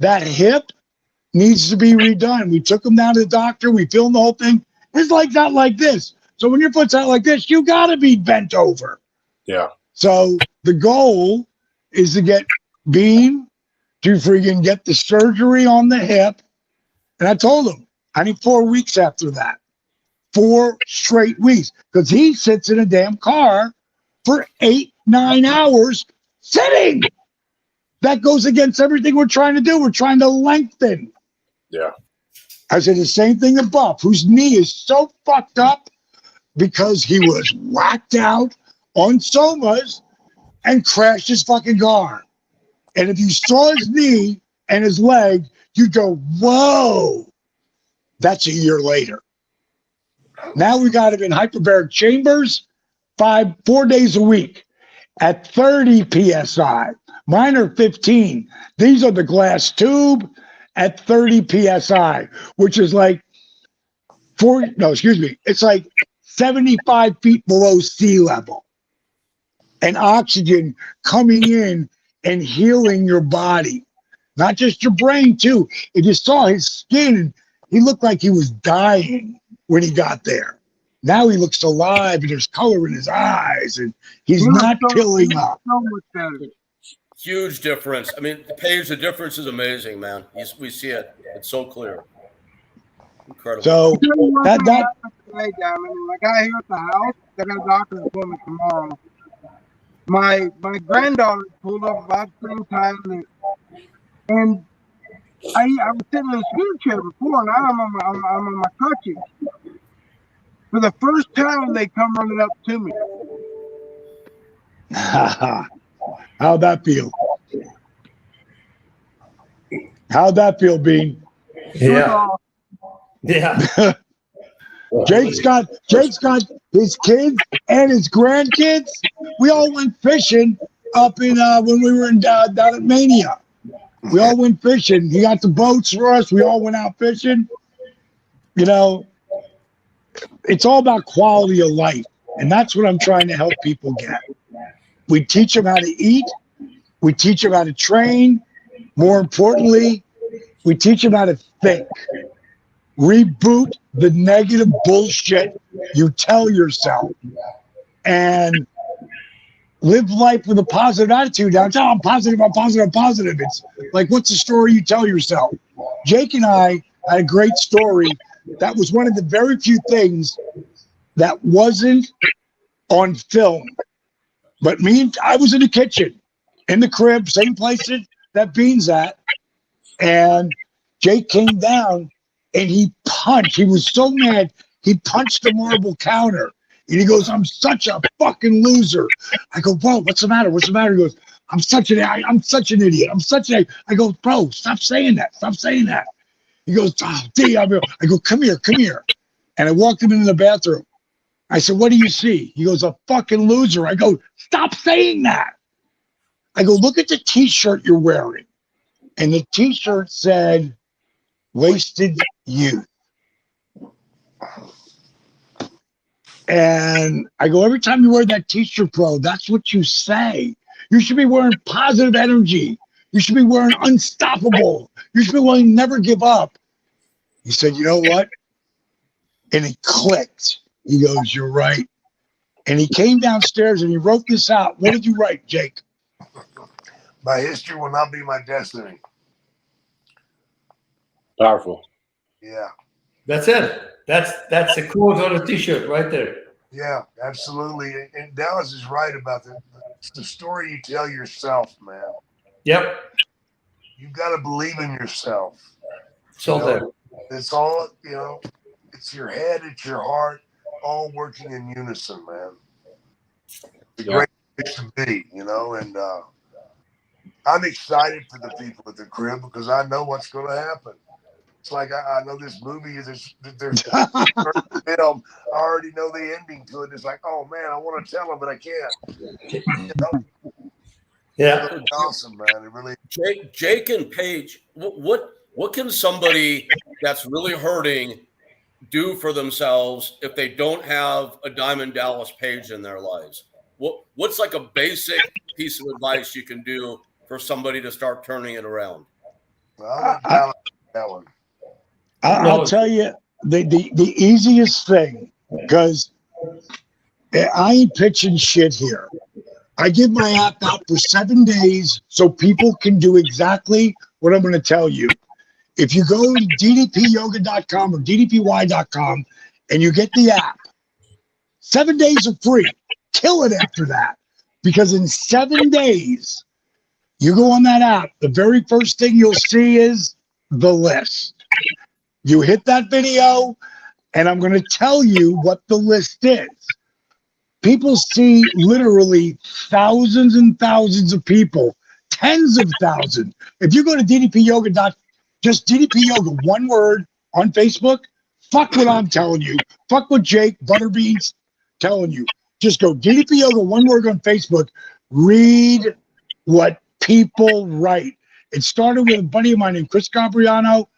That hip needs to be redone. We took him down to the doctor. We filmed the whole thing. His leg's out like this. So when your foot's out like this, you got to be bent over. Yeah. So the goal is to get Bean to freaking get the surgery on the hip. And I told him, I need 4 weeks after that. 4 straight weeks. Because he sits in a damn car for 8-9 hours sitting. That goes against everything we're trying to do. We're trying to lengthen. Yeah. I said the same thing to Buff, whose knee is so fucked up because he was whacked out on somas and crashed his fucking car. And if you saw his knee and his leg, you'd go, whoa, that's a year later. Now we got him in hyperbaric chambers 4 days a week at 30 PSI. Mine are 15. These are the glass tube at 30 PSI, which is like it's like 75 feet below sea level. and oxygen coming in and healing your body, not just your brain too. If you saw his skin, he looked like he was dying when he got there. Now he looks alive and there's color in his eyes and he's not pilling up. So much better. Huge difference. I mean, Paige, the difference is amazing, man. We see it. It's so clear. Incredible. So that Hey, Diamond, I got here at the house. I got a doctor's appointment tomorrow. My granddaughter pulled up about the same time, and I was sitting in a scooter chair before, and now I'm on my crutches. For the first time, they come running up to me. how'd that feel? How'd that feel, Bean? Yeah. Yeah. Jake's got his kids and his grandkids. We all went fishing up in when we were down at Mania. We all went fishing. He got the boats for us. We all went out fishing. You know, it's all about quality of life, and that's what I'm trying to help people get. We teach them how to eat. We teach them how to train. More importantly, we teach them how to think. Reboot the negative bullshit you tell yourself and live life with a positive attitude. Now, I'm positive, I'm positive, I'm positive. It's like, what's the story you tell yourself? Jake and I had a great story. That was one of the very few things that wasn't on film. But I was in the kitchen, in the crib, same place that Bean's at. And Jake came down and he punched. He was so mad, he punched the marble counter. And he goes, I'm such a fucking loser. I go, bro, what's the matter? What's the matter? He goes, I'm such an idiot. I go, bro, stop saying that. Stop saying that. He goes, oh, D. I go, come here. And I walked him into the bathroom. I said, what do you see? He goes, a fucking loser. I go, stop saying that. I go, look at the t-shirt you're wearing. And the t-shirt said, wasted youth. And I go, every time you wear that t-shirt, bro, that's what you say. You should be wearing positive energy. You should be wearing unstoppable. You should be willing to never give up. He said, you know what? And it clicked. He goes, you're right. And he came downstairs and he wrote this out. What did you write, Jake? My history will not be my destiny. Powerful. Yeah. That's it. That's a quote on a t-shirt right there. Yeah, absolutely. And Dallas is right about it's the story you tell yourself, man. Yep. You've got to believe in yourself. So there. It's all, it's your head, it's your heart, all working in unison, man. It's a great place to be, and I'm excited for the people at the crib because I know what's going to happen. It's like I know this movie there's film. I already know the ending to it. It's like, oh man, I want to tell them, but I can't. Yeah, it's awesome, man. It really. Jake and Paige, what can somebody that's really hurting do for themselves if they don't have a Diamond Dallas Page in their lives? What's like a basic piece of advice you can do for somebody to start turning it around? Well, that one. I'll tell you the easiest thing, because I ain't pitching shit here. I give my app out for 7 days so people can do exactly what I'm going to tell you. If you go to ddpyoga.com or ddpy.com and you get the app, 7 days are free. Kill it after that. Because in 7 days, you go on that app, the very first thing you'll see is the list. You hit that video, and I'm going to tell you what the list is. People see literally thousands and thousands of people, tens of thousands. If you go to ddpyoga.com, just DDP Yoga, one word on Facebook, fuck what I'm telling you. Fuck what Jake Butterbean's telling you. Just go DDP Yoga, one word on Facebook. Read what people write. It started with a buddy of mine named Chris Gabriano.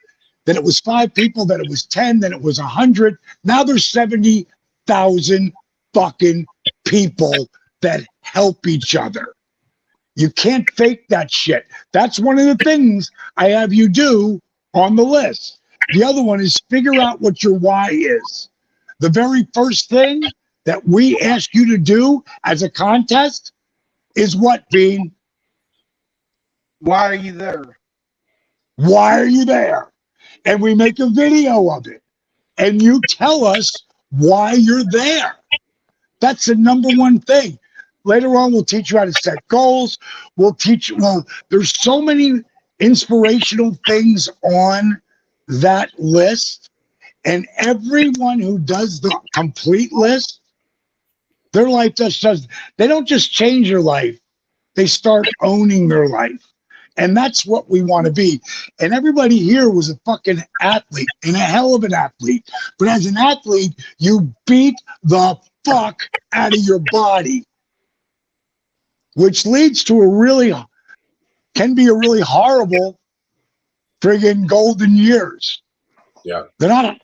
Then it was 5 people. Then it was 10. Then it was 100. Now there's 70,000 fucking people that help each other. You can't fake that shit. That's one of the things I have you do on the list. The other one is figure out what your why is. The very first thing that we ask you to do as a contest is what, Bean? Why are you there? Why are you there? And we make a video of it. And you tell us why you're there. That's the number one thing. Later on, we'll teach you how to set goals. We'll teach you, well, there's so many inspirational things on that list. And everyone who does the complete list, their life just does, they don't just change their life, they start owning their life. And that's what we want to be. And everybody here was a fucking athlete and a hell of an athlete. But as an athlete, you beat the fuck out of your body, which leads to can be a really horrible friggin' golden years. Yeah. They're not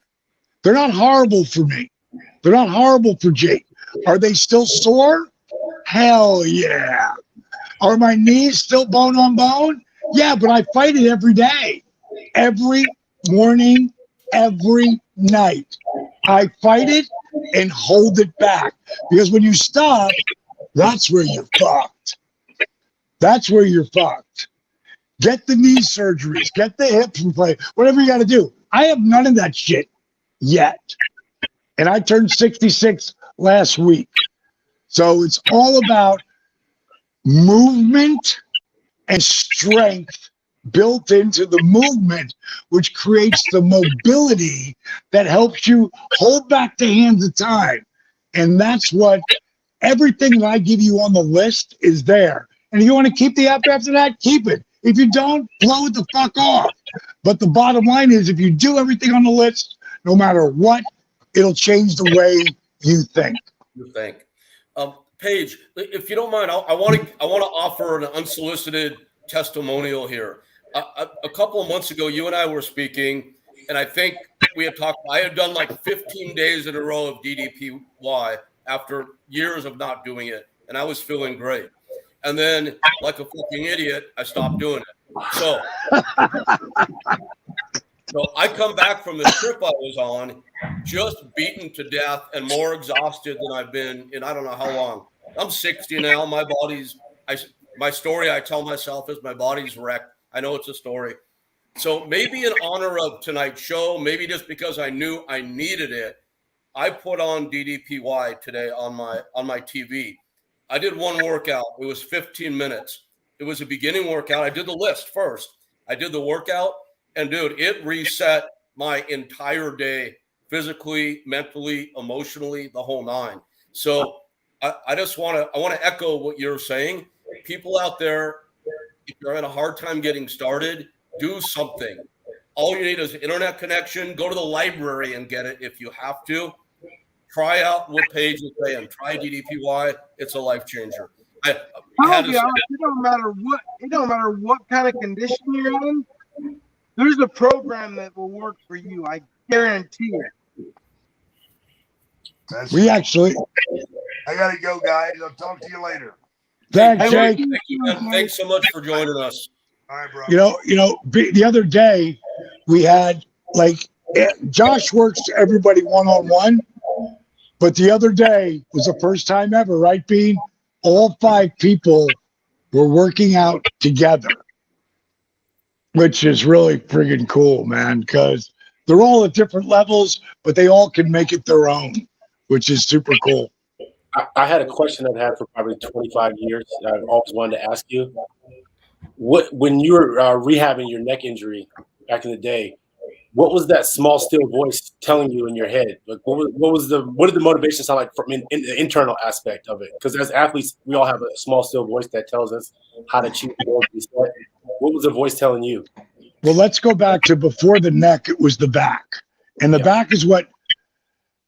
horrible for me. They're not horrible for Jake. Are they still sore? Hell yeah. Are my knees still bone on bone? Yeah, but I fight it every day. Every morning, every night. I fight it and hold it back. Because when you stop, that's where you're fucked. That's where you're fucked. Get the knee surgeries, get the hip replacement, whatever you got to do. I have none of that shit yet. And I turned 66 last week. So it's all about movement and strength built into the movement, which creates the mobility that helps you hold back the hands of time. And that's what everything that I give you on the list is there. And if you want to keep the app after that, keep it. If you don't, blow it the fuck off. But the bottom line is, if you do everything on the list, no matter what, it'll change the way you think. You think. Paige, if you don't mind, I want to offer an unsolicited testimonial here. A couple of months ago, you and I were speaking, and I think we had talked. I had done like 15 days in a row of DDPY after years of not doing it, and I was feeling great. And then, like a fucking idiot, I stopped doing it. So I come back from the trip I was on, just beaten to death and more exhausted than I've been in I don't know how long. I'm 60 now. My story I tell myself is my body's wrecked. I know it's a story. So maybe in honor of tonight's show, maybe just because I knew I needed it, I put on DDPY today on my TV. I did one workout. It was 15 minutes. It was a beginning workout. I did the list first. I did the workout, and dude, it reset my entire day, physically, mentally, emotionally, the whole nine. So I just want to echo what you're saying. People out there, if you're having a hard time getting started, do something. All you need is an internet connection. Go to the library and get it if you have to. Try out what Paige is saying. Try DDPY. It's a life changer. It don't matter what kind of condition you're in. There's a program that will work for you. I guarantee it. I gotta go, guys. I'll talk to you later. Thanks, Jake. Thank you, man. Thanks so much for joining us. All right, bro. The other day we had Josh works everybody one-on-one, but the other day was the first time ever, right, Bean? All 5 people were working out together, which is really friggin' cool, man, because they're all at different levels, but they all can make it their own, which is super cool. I had a question I've had for probably 25 years. I've always wanted to ask you. When you were rehabbing your neck injury back in the day, what was that small, still voice telling you in your head? Like, what did the motivation sound like from in the internal aspect of it? Because as athletes, we all have a small, still voice that tells us how to achieve goals. What was the voice telling you? Well, let's go back to before the neck. It was the back, and the back is what.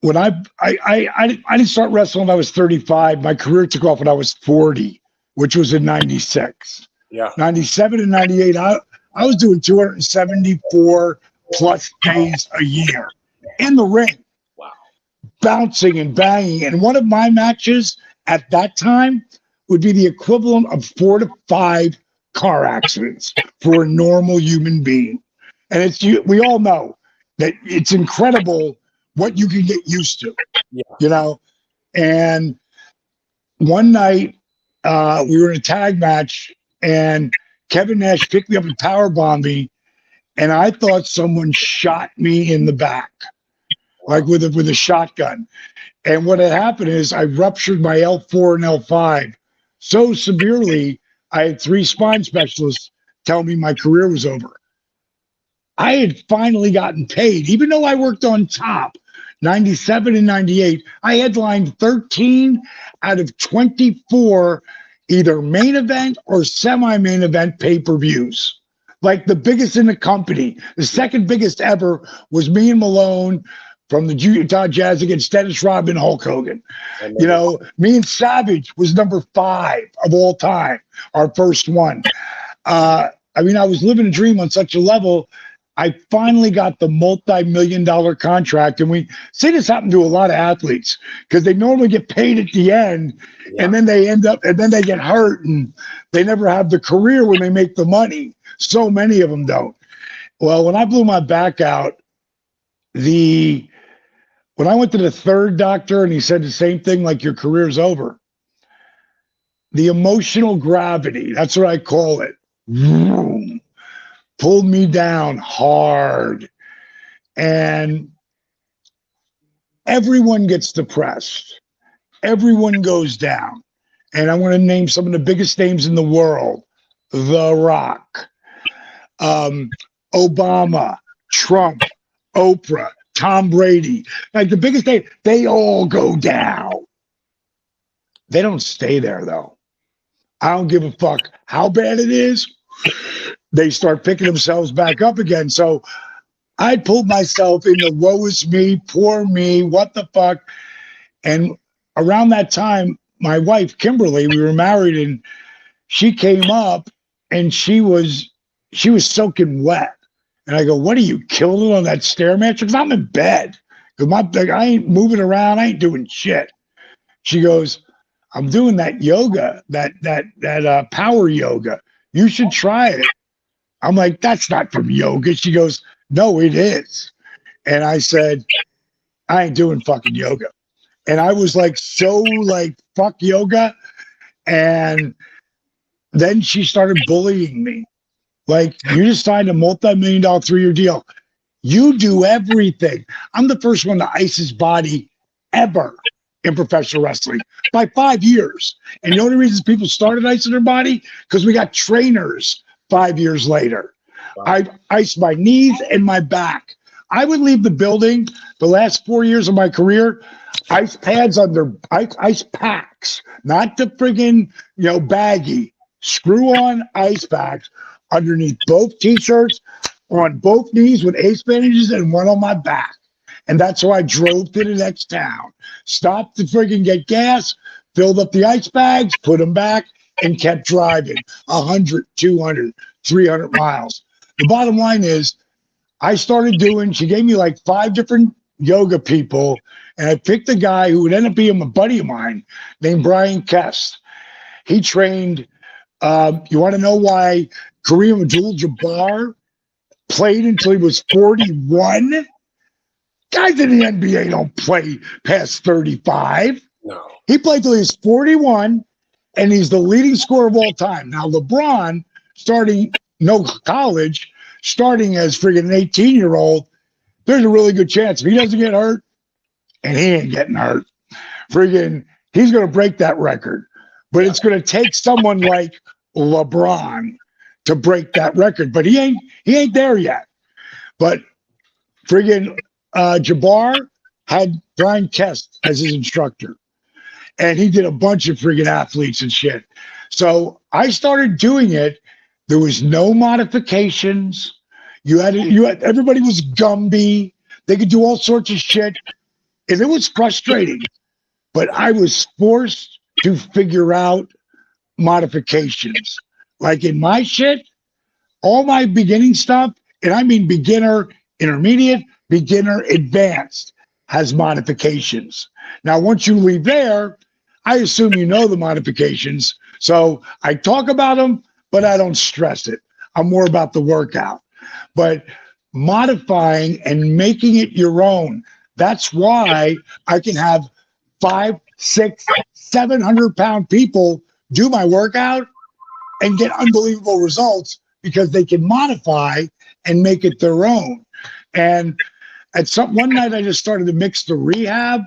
When I didn't start wrestling when I was 35. My career took off when I was 40, which was in 96. Yeah. 97 and 98. I was doing 274 plus days a year in the ring. Wow. Bouncing and banging. And one of my matches at that time would be the equivalent of 4 to 5 car accidents for a normal human being. And we all know that it's incredible what you can get used to, you know? And one night we were in a tag match and Kevin Nash picked me up and powerbombed me. And I thought someone shot me in the back, like with a shotgun. And what had happened is I ruptured my L4 and L5 so severely, I had 3 spine specialists tell me my career was over. I had finally gotten paid, even though I worked on top, 97 and 98. I headlined 13 out of 24 either main event or semi-main event pay-per-views. Like the biggest in the company. The second biggest ever was me and Malone from the Utah Jazz against Dennis Rodman, Hulk Hogan. You know, me and Savage was number 5 of all time, our first one. I mean, I was living a dream on such a level. I finally got the multi-million-dollar contract, and we see this happen to a lot of athletes because they normally get paid at the end, and then they end up, and then they get hurt, and they never have the career when they make the money. So many of them don't. Well, when I blew my back out, when I went to the 3rd doctor and he said the same thing, like your career's over, the emotional gravity, that's what I call it, pulled me down hard. And everyone gets depressed. Everyone goes down. And I want to name some of the biggest names in the world. The Rock, Obama, Trump, Oprah, Tom Brady. Like the biggest name, they all go down. They don't stay there, though. I don't give a fuck how bad it is. They start picking themselves back up again. So I pulled myself into woe is me, poor me, what the fuck. And around that time, my wife, Kimberly, we were married, and she came up and she was soaking wet. And I go, what are you, killing it on that Stairmaster? Because I'm in bed. Because I ain't moving around. I ain't doing shit. She goes, I'm doing that yoga, that power yoga. You should try it. I'm like, that's not from yoga. She goes, no, it is. And I said, I ain't doing fucking yoga. And I was like, so like, fuck yoga. And then she started bullying me. Like, you just signed a multi-million-dollar 3-year deal. You do everything. I'm the first one to ice his body ever in professional wrestling by 5 years. And the only reason people started icing their body, because we got trainers 5 years later. Wow. I iced my knees and my back. I would leave the building the last 4 years of my career, ice pads under ice packs, not the friggin', baggy, screw on ice packs underneath both t-shirts, on both knees with ace bandages and one on my back. And that's how I drove to the next town. Stopped to friggin' get gas, filled up the ice bags, put them back, and kept driving 100, 200, 300 miles. The bottom line is, she gave me like 5 different yoga people, and I picked a guy who would end up being a buddy of mine named Brian Kest. He trained, you want to know why Kareem Abdul-Jabbar played until he was 41? Guys in the NBA don't play past 35. No. He played till he was 41, and he's the leading scorer of all time. Now, LeBron, college, starting as friggin' an 18-year-old, there's a really good chance if he doesn't get hurt, and he ain't getting hurt, friggin', he's going to break that record. But it's going to take someone like LeBron to break that record. But he ain't there yet. But friggin' Jabbar had Brian Kest as his instructor. And he did a bunch of friggin' athletes and shit. So I started doing it. There was no modifications. Everybody was Gumby. They could do all sorts of shit. And it was frustrating. But I was forced to figure out modifications. Like in my shit, all my beginning stuff, and I mean beginner, intermediate, beginner, advanced, has modifications. Now, once you leave there, I assume you know the modifications. So I talk about them, but I don't stress it. I'm more about the workout. But modifying and making it your own, that's why I can have 500, 600, 700-pound people do my workout and get unbelievable results because they can modify and make it their own. And one night I just started to mix the rehab.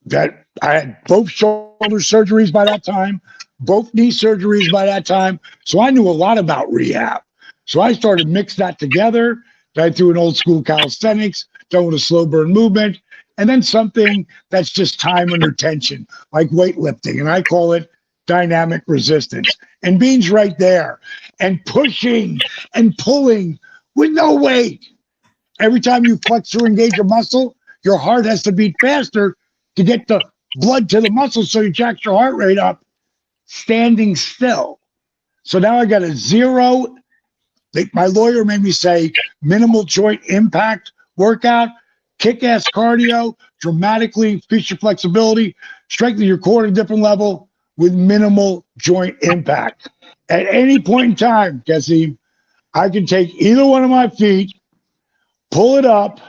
That I had both shoulder surgeries by that time, both knee surgeries by that time. So I knew a lot about rehab. So I started to mix that together. I threw an old school calisthenics, done with a slow burn movement, and then something that's just time under tension, like weightlifting. And I call it dynamic resistance. And Bean's right there. And pushing and pulling with no weight. Every time you flex or engage a muscle, your heart has to beat faster to get the blood to the muscle, so you jack your heart rate up standing still. So now I got a zero. My lawyer made me say minimal joint impact workout, kick-ass cardio, dramatically increase your flexibility, strengthen your core at a different level with minimal joint impact. At any point in time, Kassim, I can take either one of my feet, pull it up,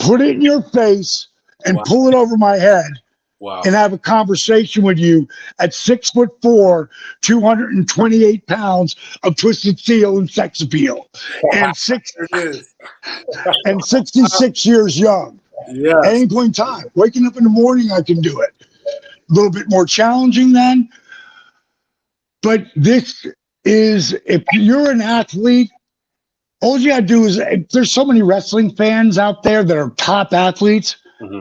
put it in your face, and pull it over my head and have a conversation with you at 6'4", 228 pounds of twisted steel and sex appeal, and 66 years young. Yeah. At any point in time, waking up in the morning, I can do it. A little bit more challenging then, but this is, if you're an athlete, all you gotta do is, there's so many wrestling fans out there that are top athletes.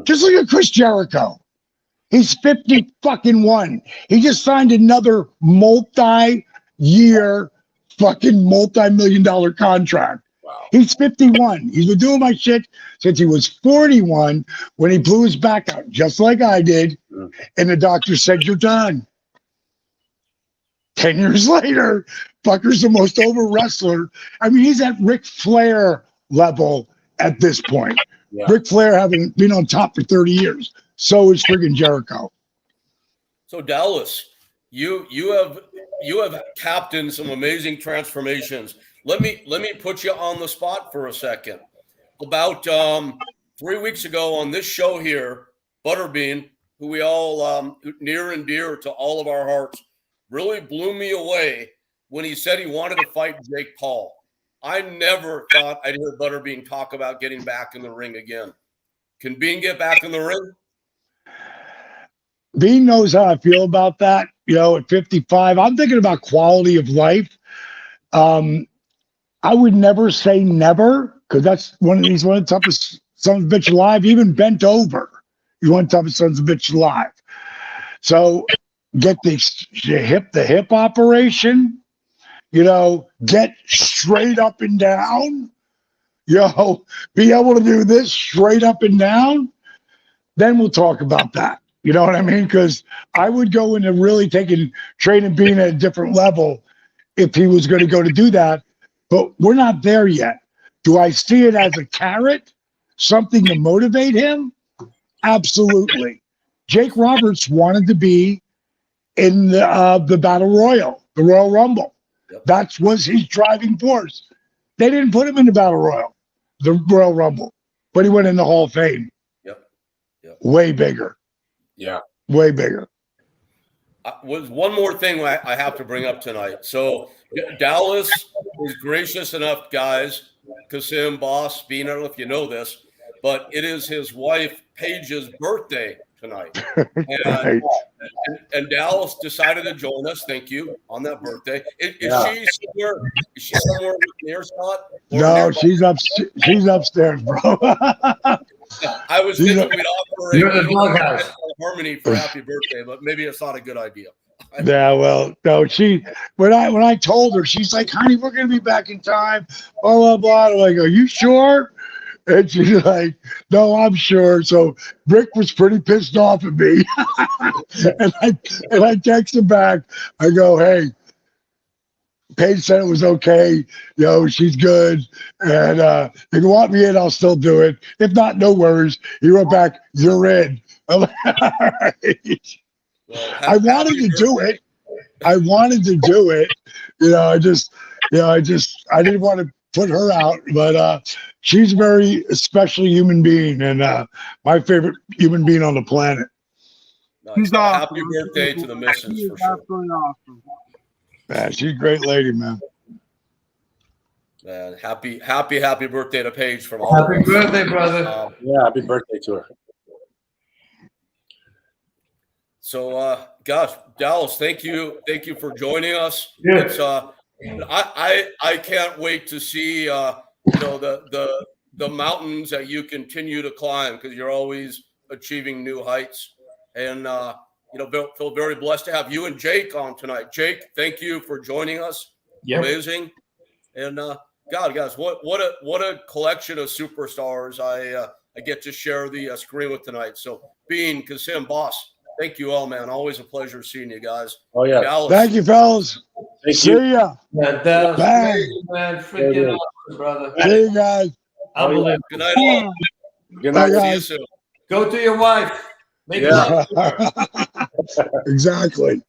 Just look at Chris Jericho. He's 51. He just signed another multi-year fucking multi-million-dollar contract. Wow. He's 51. He's been doing my shit since he was 41 when he blew his back out, just like I did. And the doctor said, "You're done." 10 years later, fucker's the most over wrestler. I mean, he's at Ric Flair level at this point. Yeah. Ric Flair having been on top for 30 years. So is friggin' Jericho. So Dallas, you have captained some amazing transformations. Let me put you on the spot for a second. About 3 weeks ago on this show here, Butterbean, who we all near and dear to all of our hearts, really blew me away when he said he wanted to fight Jake Paul. I never thought I'd hear Butterbean talk about getting back in the ring again. Can Bean get back in the ring? Bean knows how I feel about that. You know, at 55, I'm thinking about quality of life. I would never say never, because that's he's one of the toughest sons of a bitch alive, even bent over. He's one of the toughest sons of a bitch alive. So get the hip operation, get straight up and down, be able to do this straight up and down. Then we'll talk about that. You know what I mean? Because I would go into really training Bean at a different level if he was going to go to do that. But we're not there yet. Do I see it as a carrot, something to motivate him? Absolutely. Jake Roberts wanted to be in the Battle Royal, the Royal Rumble. Yep. That was his driving force. They didn't put him in the Battle Royal, the Royal Rumble, but he went in the Hall of Fame. Yep. Way bigger. Yeah. Way bigger. Was one more thing I have to bring up tonight. So Dallas was gracious enough, guys, Kassim, Boss, Bean, I don't know if you know this, but it is his wife, Paige's birthday tonight. Right. And Dallas decided to join us, thank you, on that birthday. Is she somewhere near Scott? No, she's upstairs, bro. I was thinking we'd offer You're the doghouse. harmony for happy birthday, but maybe it's not a good idea. Yeah, well, no, when I told her, she's like, "Honey, we're gonna be back in time." Blah blah blah. I'm like, "Are you sure?" And she's like, "No, I'm sure." So Rick was pretty pissed off at me, and I text him back. I go, "Hey, Paige said it was okay. She's good. And if you want me in, I'll still do it. If not, no worries." He wrote back, "You're in." I'm like, all right. Well, I wanted to do it. I wanted to do it. I didn't want to put her out, but she's a very special human being and my favorite human being on the planet. Nice. She's Well, awesome. happy birthday to the missus She for is sure. absolutely awesome. Man, she's a great lady, man. Man, happy birthday to Paige from all of Happy us. birthday, brother. Yeah, happy birthday to her. So, gosh, Dallas, thank you for joining us. Yeah. It's I can't wait to see the mountains that you continue to climb because you're always achieving new heights, and feel very blessed to have you and Jake on tonight. Jake, thank you for joining us. Yep. Amazing, and God, guys, what a collection of superstars I get to share the screen with tonight. So, Bean, Kassim, Boss. Thank you all, man. Always a pleasure seeing you guys. Oh yeah. Dallas, Thank you, fellas. Thank See you. ya. Man, that was Bang. crazy, man. Freaking Yeah. awesome, brother. See you guys. Unbelievable. good night, all. Good Bye, night. See you guys. soon. Go to your wife. Make Yeah. love. Exactly.